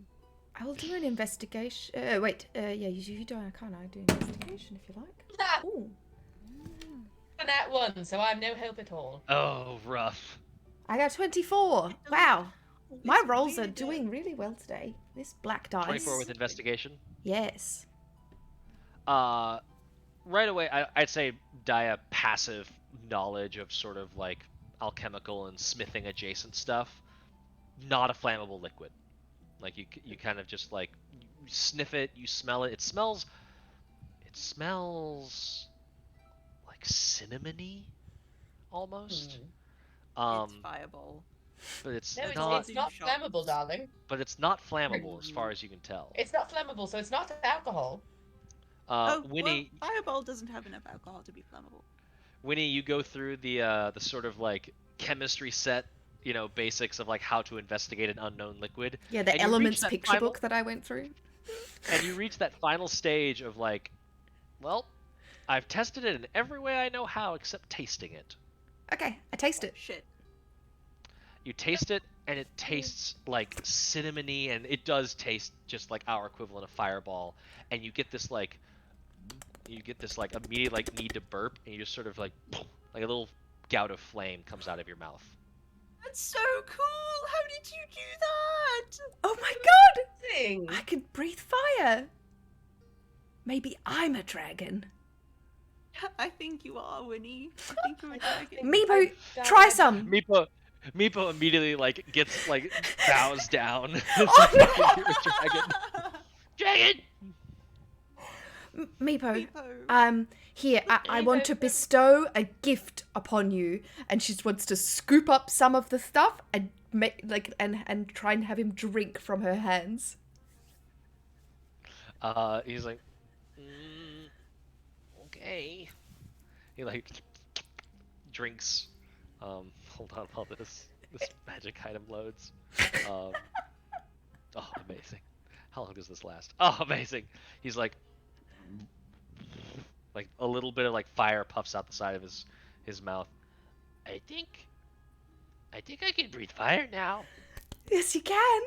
I will do an investigation. Wait. Yeah, you do Arcana. I do investigation if you like. Ah, Ooh. a nat 1, so I'm no help at all. Oh, rough. I got 24. Wow. My It's rolls are weird, doing really well today. This black dice. 24 with investigation. Yes. Right away, I'd say Dia passive knowledge of sort of like alchemical and smithing adjacent stuff. Not a flammable liquid. Like you kind of just like you sniff it, you smell it. It smells like cinnamony, almost. It's fireball. But it's No, not. it's not flammable, darling. But it's not flammable as far as you can tell. It's not flammable, so it's not alcohol. Winnie, well, fireball doesn't have enough alcohol to be flammable. Winnie, you go through the sort of like chemistry set, basics of like how to investigate an unknown liquid. Yeah, the And you reach elements that picture final- book that I went through. And you reach that final stage of like, well, I've tested it in every way I know how except tasting it. Okay, I taste it. Shit. You taste it, and it tastes like cinnamony, and it does taste just like our equivalent of Fireball. And you get this like immediate like need to burp, and you just sort of like a little gout of flame comes out of your mouth. That's so cool! How did you do that? Oh my god! Thing. I can breathe fire. Maybe I'm a dragon. I think you are, Winnie. I think you're a dragon. Meepo, try some. Meepo immediately like gets like bows down. Oh, no! Dragon! Meepo, Meepo. here, I want to bestow a gift upon you, and she just wants to scoop up some of the stuff and and try and have him drink from her hands. He's like, okay. He like drinks. Hold on while this magic item loads. Oh, amazing. How long does this last? Oh, amazing. He's like a little bit of like fire puffs out the side of his mouth. I think I can breathe fire now. Yes, you can.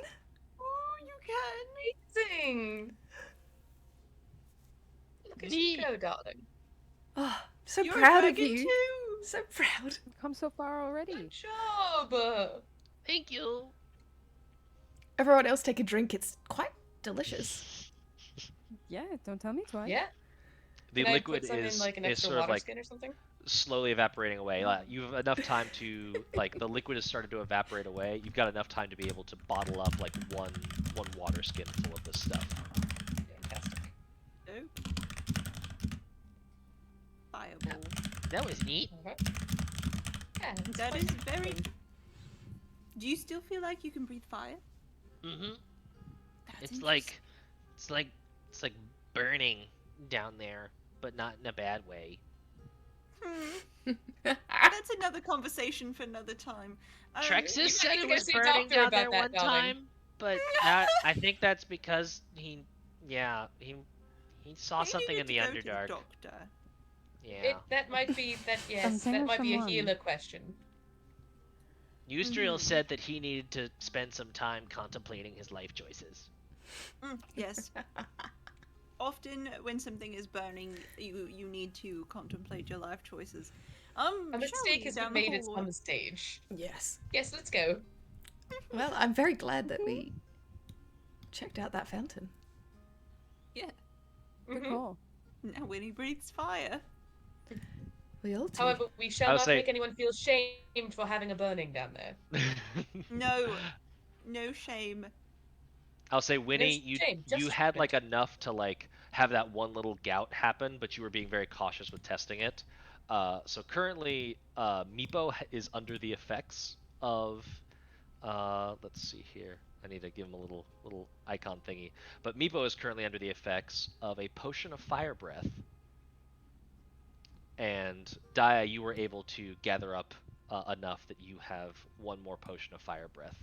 Oh, you can. Amazing. Look at you go, darling. Oh, so You're a proud of dragon you. too. So proud. You've come so far already. Good job. Thank you. Everyone else take a drink. It's quite delicious. Yeah, don't tell me twice. Yeah. The Can I liquid put some is in, like, an is extra sort of water like skin or something? slowly evaporating away. You have enough time to like the liquid has started to evaporate away. You've got enough time to be able to bottle up like one water skin full of this stuff. Fantastic. Oh. Fireball. That was neat. Okay. Yeah, it's That quite is very. interesting. Do you still feel like you can breathe fire? Mm-hmm. That's It's like burning down there, but not in a bad way. Hmm. That's another conversation for another time. Trexus you said might it go was see a burning doctor down about there that, one darling. time, but I think that's because he saw Maybe something you in need the to go to the Underdark. doctor. Yeah. That might be that. Yes, Something that or might be a someone. healer question. Eustriel Mhm. said that he needed to spend some time contemplating his life choices. Yes. Often, when something is burning, you need to contemplate your life choices. A shall mistake we has down been the made. It's hall? on the stage. Yes. Yes, let's go. Well, I'm very glad that we checked out that fountain. Yeah. Good Mhm. call. Now Winnie breathes fire. We all do. However, we I shall would not say- make anyone feel shamed for having a burning down there. No. No shame. I'll say, Winnie, shame, just you had stupid. like enough to like have that one little gout happen, but you were being very cautious with testing it. So currently, Meepo is under the effects of. Let's see here. I need to give him a little icon thingy. But Meepo is currently under the effects of a potion of fire breath. And Daya, you were able to gather up enough that you have one more potion of fire breath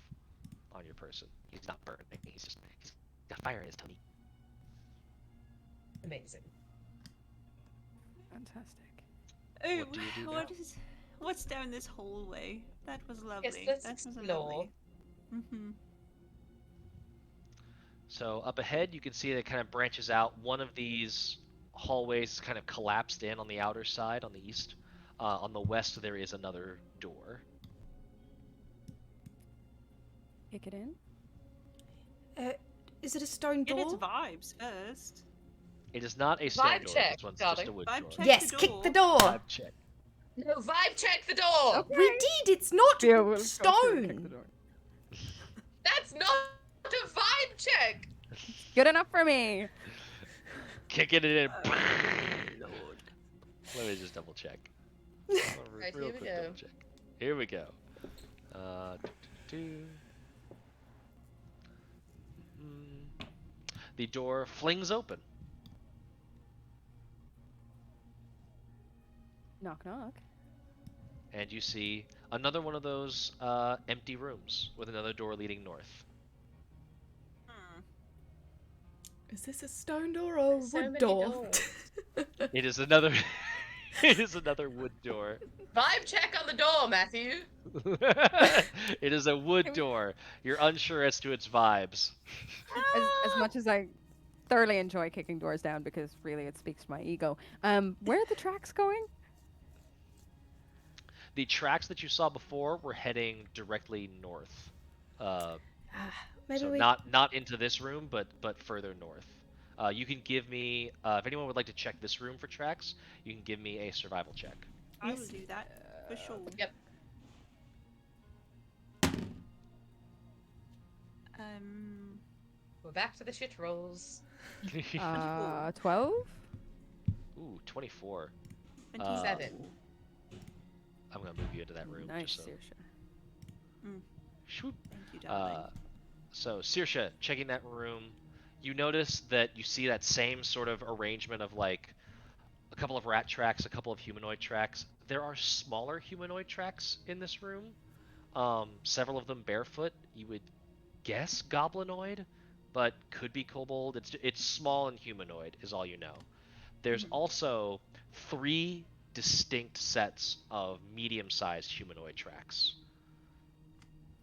on your person. He's not burning. He's got fire in his tummy. Amazing. Fantastic. Oh, What do you do now? what's down this hallway? That was lovely. let's that was explore. Mm-hmm. So up ahead, you can see that it kind of branches out. One of these hallways is kind of collapsed in on the outer side, on the east. On the west, there is another door. Kick it in. Is it a stone Get its door? vibes first. It is not a stone Vibe door. check, This one's darling. just a wood Vibe door. check. Yes, the kick door. the door. Vibe check. No, vibe check the door! Okay. We did. It's not Yeah, we'll go through and kick the stone. door. That's not a vibe check! Good enough for me. Kicking it in. Lord. Let me just double check. Right, Real here we quick go. double check. Here we go. Do. The door flings open. Knock knock. And you see another one of those empty rooms with another door leading north. Is this a stone door or a So wood many door? doors. It is another. It is another wood door. Vibe check on the door, Matthew! It is a wood door. You're unsure as to its vibes. As much as I thoroughly enjoy kicking doors down because really it speaks to my ego. Where are the tracks going? The tracks that you saw before were heading directly north. Maybe So we. not into this room, but further north. You can give me if anyone would like to check this room for tracks, you can give me a survival check. I will do that for sure. Yep. We're back to the shit rolls. 12? Ooh, 24. 27. I'm gonna move you into that room. Nice, just so. Saoirse. Shoop. Thank you, darling. So Saoirse, checking that room, you notice that you see that same sort of arrangement of like a couple of rat tracks, a couple of humanoid tracks. There are smaller humanoid tracks in this room. Several of them barefoot. You would guess goblinoid, but could be kobold. It's small and humanoid is all you know. There's also 3 distinct sets of medium-sized humanoid tracks.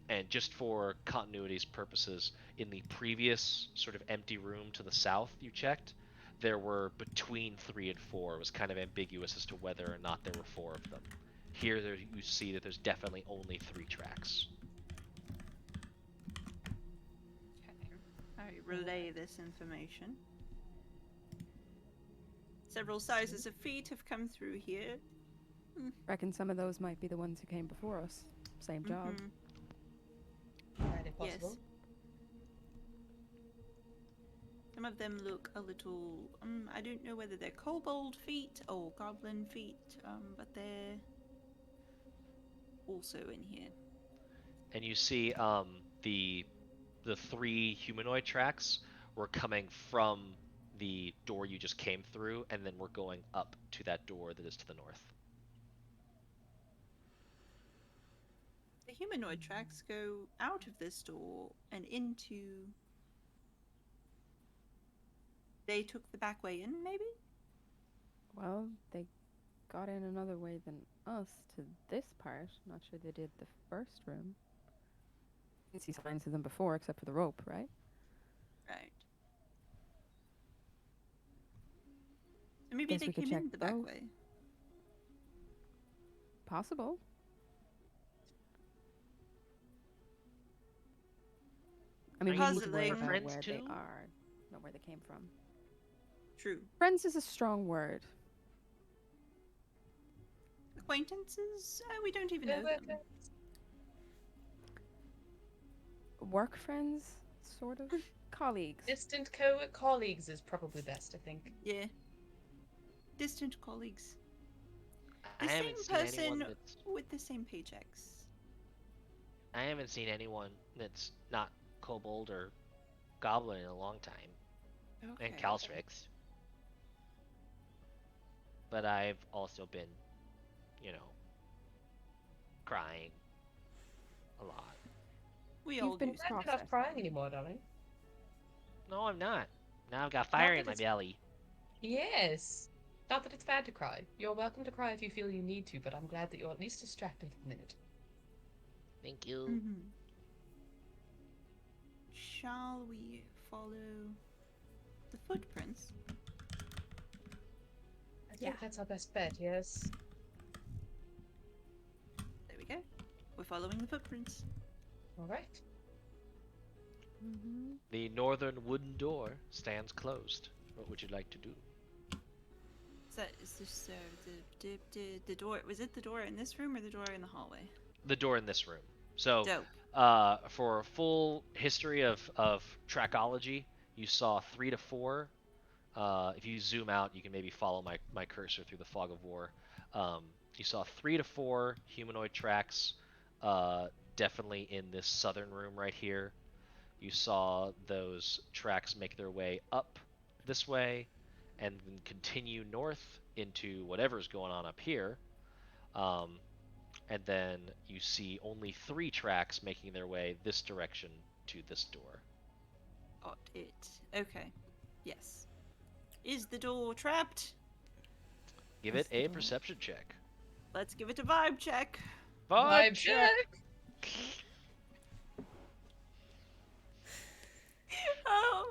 And just for continuity's purposes, in the previous sort of empty room to the south you checked, there were between 3 and 4. It was kind of ambiguous as to whether or not there were 4 of them. Here you see that there's definitely only 3 tracks. I relay this information. Several sizes of feet have come through here. Reckon some of those might be the ones who came before us. Same job. Mhm. Entirely possible. Yes. Some of them look a little. I don't know whether they're kobold feet or goblin feet, but they're also in here. And you see the 3 humanoid tracks were coming from the door you just came through, and then we're going up to that door that is to the north. The humanoid tracks go out of this door and into. They took the back way in, maybe? Well, they got in another way than us to this part. Not sure they did the first room. You see signs of them before, except for the rope, right? Right. So maybe Guess they we could came in check the back both. way. Possible. I mean, we need to Puzzling. worry about Friends where they too? are, not where they came from. True. Friends is a strong word. Acquaintances? We don't even know them. Work friends, sort of. Colleagues. Distant colleagues is probably best, I think. Yeah. Distant colleagues. I The haven't same seen anyone person that's with the same paychecks. I haven't seen anyone that's not kobold or goblin in a long time. Okay. And Calcryx. But I've also been, you know, crying a lot. We all You've do. been You're not processed. crying anymore, darling. No, I'm not. Now I've got fire in that my it's- belly. Yes. Not that it's bad to cry. You're welcome to cry if you feel you need to, but I'm glad that you're at least distracted for a minute. Thank you. Mm-hmm. Shall we follow the footprints? I Yeah. think that's our best bet, yes. There we go. We're following the footprints. Alright. Mm-hmm. The northern wooden door stands closed. What would you like to do? Is this the door? Was it the door in this room or the door in the hallway? The door in this room. So, Dope. for a full history of trackology, you saw 3 to 4. If you zoom out, you can maybe follow my cursor through the fog of war. You saw 3 to 4 humanoid tracks, definitely in this southern room right here. You saw those tracks make their way up this way and then continue north into whatever's going on up here. And then you see only 3 tracks making their way this direction to this door. Got it. Okay. Yes. Is the door trapped? Give What's it the a door? perception check. Let's give it a vibe check. Vibe check! Um,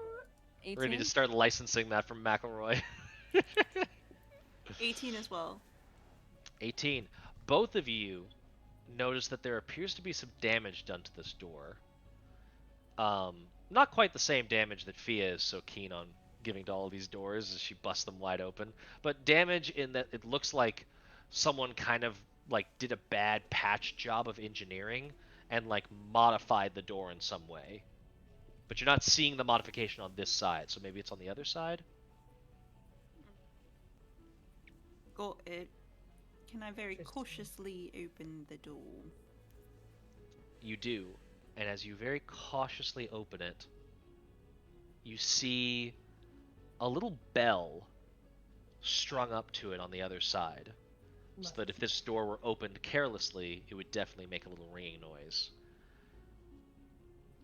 18? We're gonna need to start licensing that from McElroy. 18 as well. 18. Both of you notice that there appears to be some damage done to this door. Not quite the same damage that Fia is so keen on giving to all these doors as she busts them wide open, but damage in that it looks like someone kind of like did a bad patch job of engineering and like modified the door in some way. But you're not seeing the modification on this side, so maybe it's on the other side? Got it. Can I very Interesting. cautiously open the door? You do, and as you very cautiously open it, you see a little bell strung up to it on the other side, so that if this door were opened carelessly, it would definitely make a little ringing noise.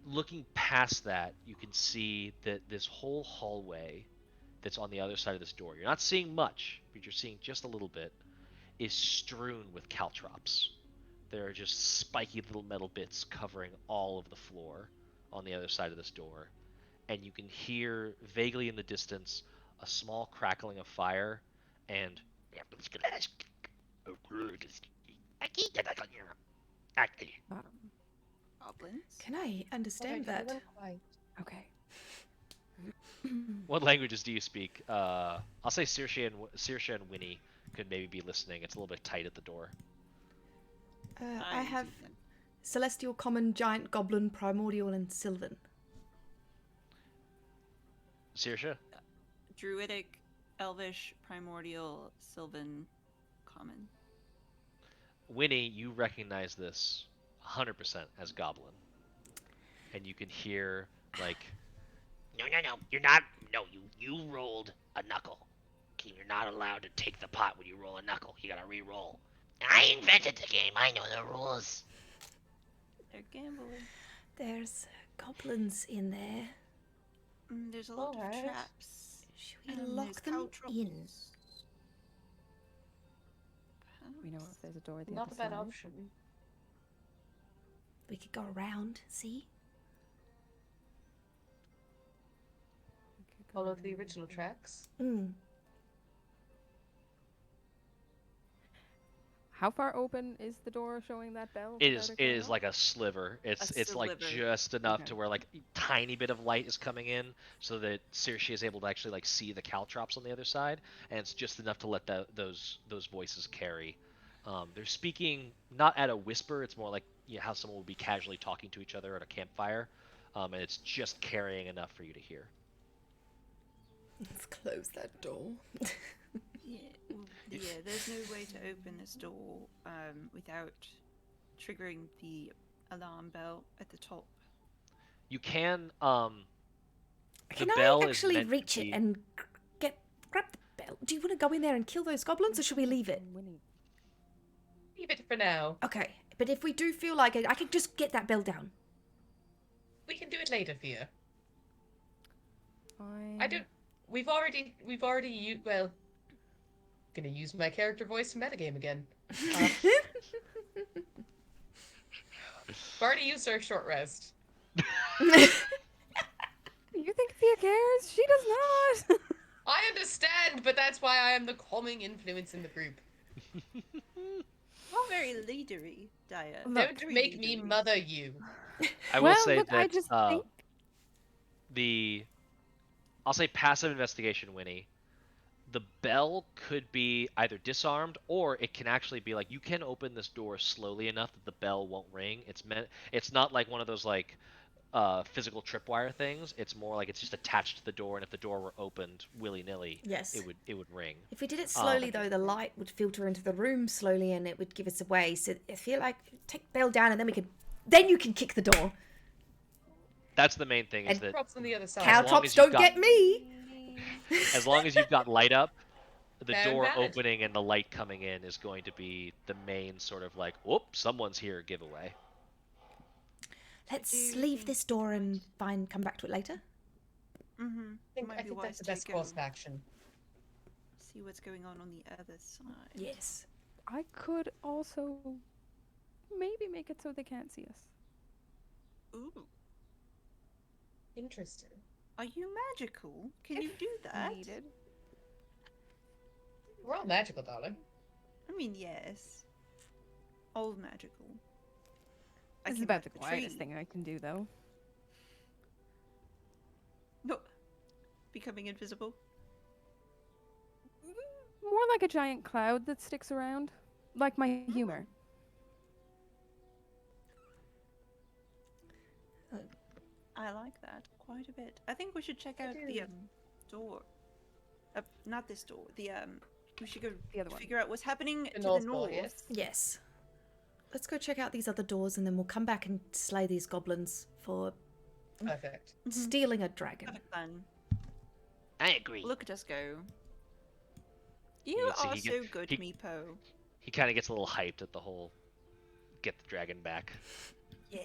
Looking past that, you can see that this whole hallway that's on the other side of this door, you're not seeing much, but you're seeing just a little bit, is strewn with caltrops. There are just spiky little metal bits covering all of the floor on the other side of this door. And you can hear, vaguely in the distance, a small crackling of fire, and Goblins? Can I understand that? Okay. what languages do you speak? I'll say Saoirse and Winnie could maybe be listening. It's a little bit tight at the door. I have Celestial, Common, Giant, Goblin, Primordial, and Sylvan. Saoirse? Druidic, Elvish, Primordial, Sylvan, Common. Winnie, you recognize this 100% as Goblin. And you can hear, like, No, you're not. No, you rolled a knuckle. Okay, you're not allowed to take the pot when you roll a knuckle. You gotta re-roll. I invented the game. I know the rules. They're gambling. There's goblins in there. There's a lot Alright. of traps. Should we And lock there's them caltrops. in? We know if there's a door at the Not other a bad side. option. We could go around, see? We could go Follow the around original here. tracks. How far open is the door showing that bell? it without is it it going is off? like a sliver. It's like sliver. just enough Okay. to where like a tiny bit of light is coming in, so that Saoirse is able to actually like see the caltrops on the other side, and it's just enough to let those voices carry. They're speaking not at a whisper. It's more like how someone would be casually talking to each other at a campfire, and it's just carrying enough for you to hear. Let's close that door. There's no way to open this door without triggering the alarm bell at the top. You can. Can The I bell is actually meant to reach it be- and grab the bell? Do you want to go in there and kill those goblins, or should we leave it? Winnie. Leave it for now. Okay, but if we do feel like it, I could just get that bell down. We can do it later for you. Fine. I don't. We've already used. Well, gonna use my character voice from metagame again. We've already used our short rest. You think Thea cares? She does not. I understand, but that's why I am the calming influence in the group. Not very leadery, Daya. Look, Don't Very make me leadery. mother you. I will Well, say look, that I just think- I'll say passive investigation, Winnie. The bell could be either disarmed, or it can actually be like you can open this door slowly enough that the bell won't ring. It's not like one of those like physical tripwire things. It's more like it's just attached to the door, and if the door were opened willy-nilly, Yes. it would ring. If we did it slowly, though, the light would filter into the room slowly, and it would give us away. So I feel like take the bell down, and then you can kick the door. That's the main thing is And that Props on the other side. Cow long trops as you've don't get me. as long as you've got light up, the Fair and door valid. opening and the light coming in is going to be the main sort of like, whoop, someone's here giveaway. Let's leave this door and come back to it later. Mm-hmm. I think that's the best course of action. See what's going on the other side. Yes. I could also maybe make it so they can't see us. Ooh. Interesting. Are you magical? Can you do that? Needed. We're all magical, darling. I mean, yes. All magical. I This is can about the climb a quietest tree. thing I can do, though. No. Becoming invisible. More like a giant cloud that sticks around, like my humor. I like that quite a bit. I think we should check out the do. door. Not this door. We should go The other one. figure out what's happening to the North north. Door, yes. Yes. Let's go check out these other doors, and then we'll come back and slay these goblins for Perfect. stealing a dragon. Have a plan. I agree. Look at us go. You You can see are he so get- good, he- Meepo. He kind of gets a little hyped at the whole get the dragon back. Yeah.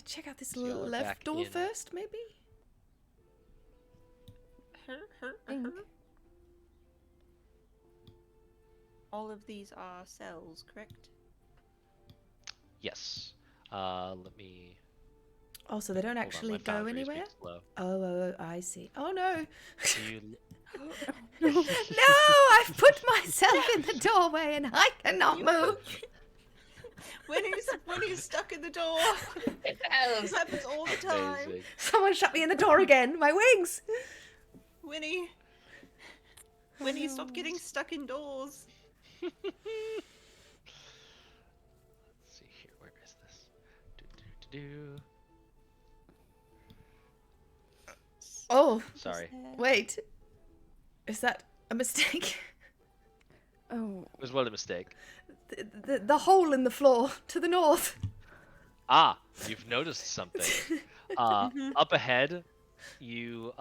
Check out this So y'all are left back door in. first, maybe? Think. All of these are cells, correct? Yes. Let me. Oh, so they don't hold on, actually my go Foundry is being anywhere? slow. Oh, I see. Oh, no. You, No, I've put myself in the doorway and I cannot move. When he's stuck in the door. Elves. This happens all the time. amazing. Someone shut me in the door again. My wings. Winnie. Winnie, stop getting stuck indoors. Let's see here. Where is this? Do. Oh, Sorry. wait. Is that a mistake? Oh, It was what a mistake. The hole in the floor to the north. Ah, you've noticed something. Up ahead, you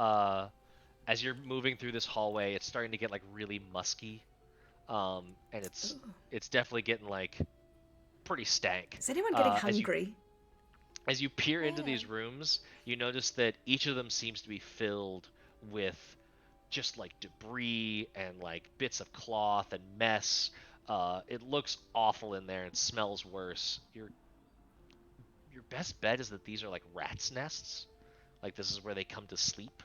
as you're moving through this hallway, it's starting to get like really musky, and it's definitely getting like pretty stank. Is anyone getting as you- hungry? As you peer into these rooms, you notice that each of them seems to be filled with just like debris and like bits of cloth and mess. It looks awful in there and smells worse. Your best bet is that these are like rats' nests. Like this is where they come to sleep.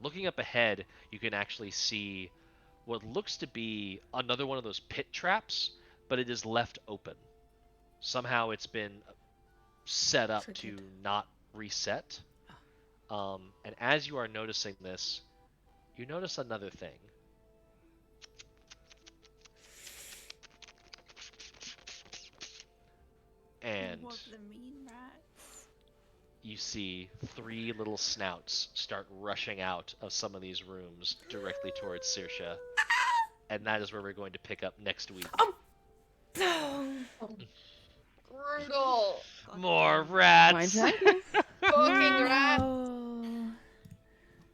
Looking up ahead, you can actually see what looks to be another one of those pit traps, but it is left open. Somehow it's been set up to Triggered. not reset. And as you are noticing this, you notice another thing. And More of the mean rats. you see 3 little snouts start rushing out of some of these rooms directly towards Saoirse. And that is where we're going to pick up next week. Brutal. More damn. rats! Mind you. Fucking rat. No.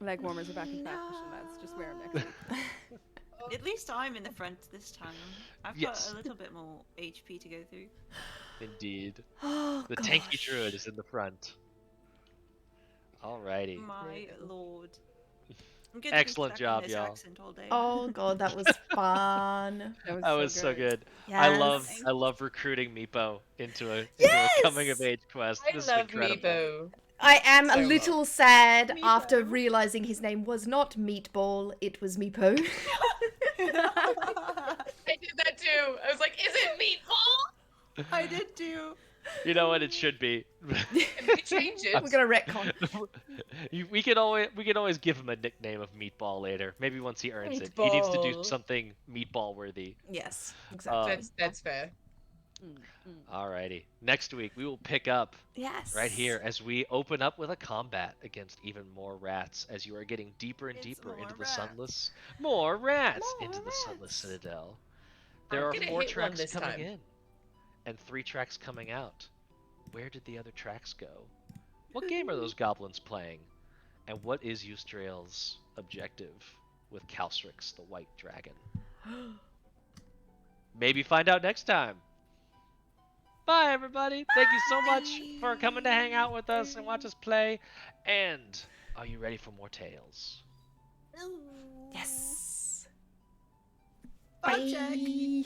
Leg warmers are back in fashion, lads. Just wear them next week. At least I'm in the front this time. I've Yes. got a little bit more HP to go through. Indeed. Oh, The tanky gosh. druid is in the front. Alrighty. My lord. I'm gonna Excellent be stuck job, in this y'all. accent all day. Oh god, that was fun. That was so good. Yes. I love recruiting Meepo into a Yes! coming of age quest. I This is love incredible. Meepo. I am So a well. little sad Meepo. after realizing his name was not Meatball, it was Meepo. I did that too. I was like, is it meatball? I did too. You know what it should be. And we change it. We're gonna retcon. We could always give him a nickname of Meatball later. Maybe once he earns it. He needs to do Meatball. something meatball worthy. Yes, exactly. That's fair. Alrighty. Next week we will pick up Yes. right here as we open up with a combat against even more rats as you are getting deeper and It's deeper more into the rats. sunless. More rats More into the sunless rats. citadel. There I'm are gonna 4 hit one tracks this coming time. in and 3 tracks coming out. Where did the other tracks go? What game are those goblins playing? And what is Eustrael's objective with Calcryx, the white dragon? Maybe find out next time. Bye, everybody. Thank you so much for coming to hang out with us and watch us play. And are you ready for more tales? Yes. Bye, Jack. Bye.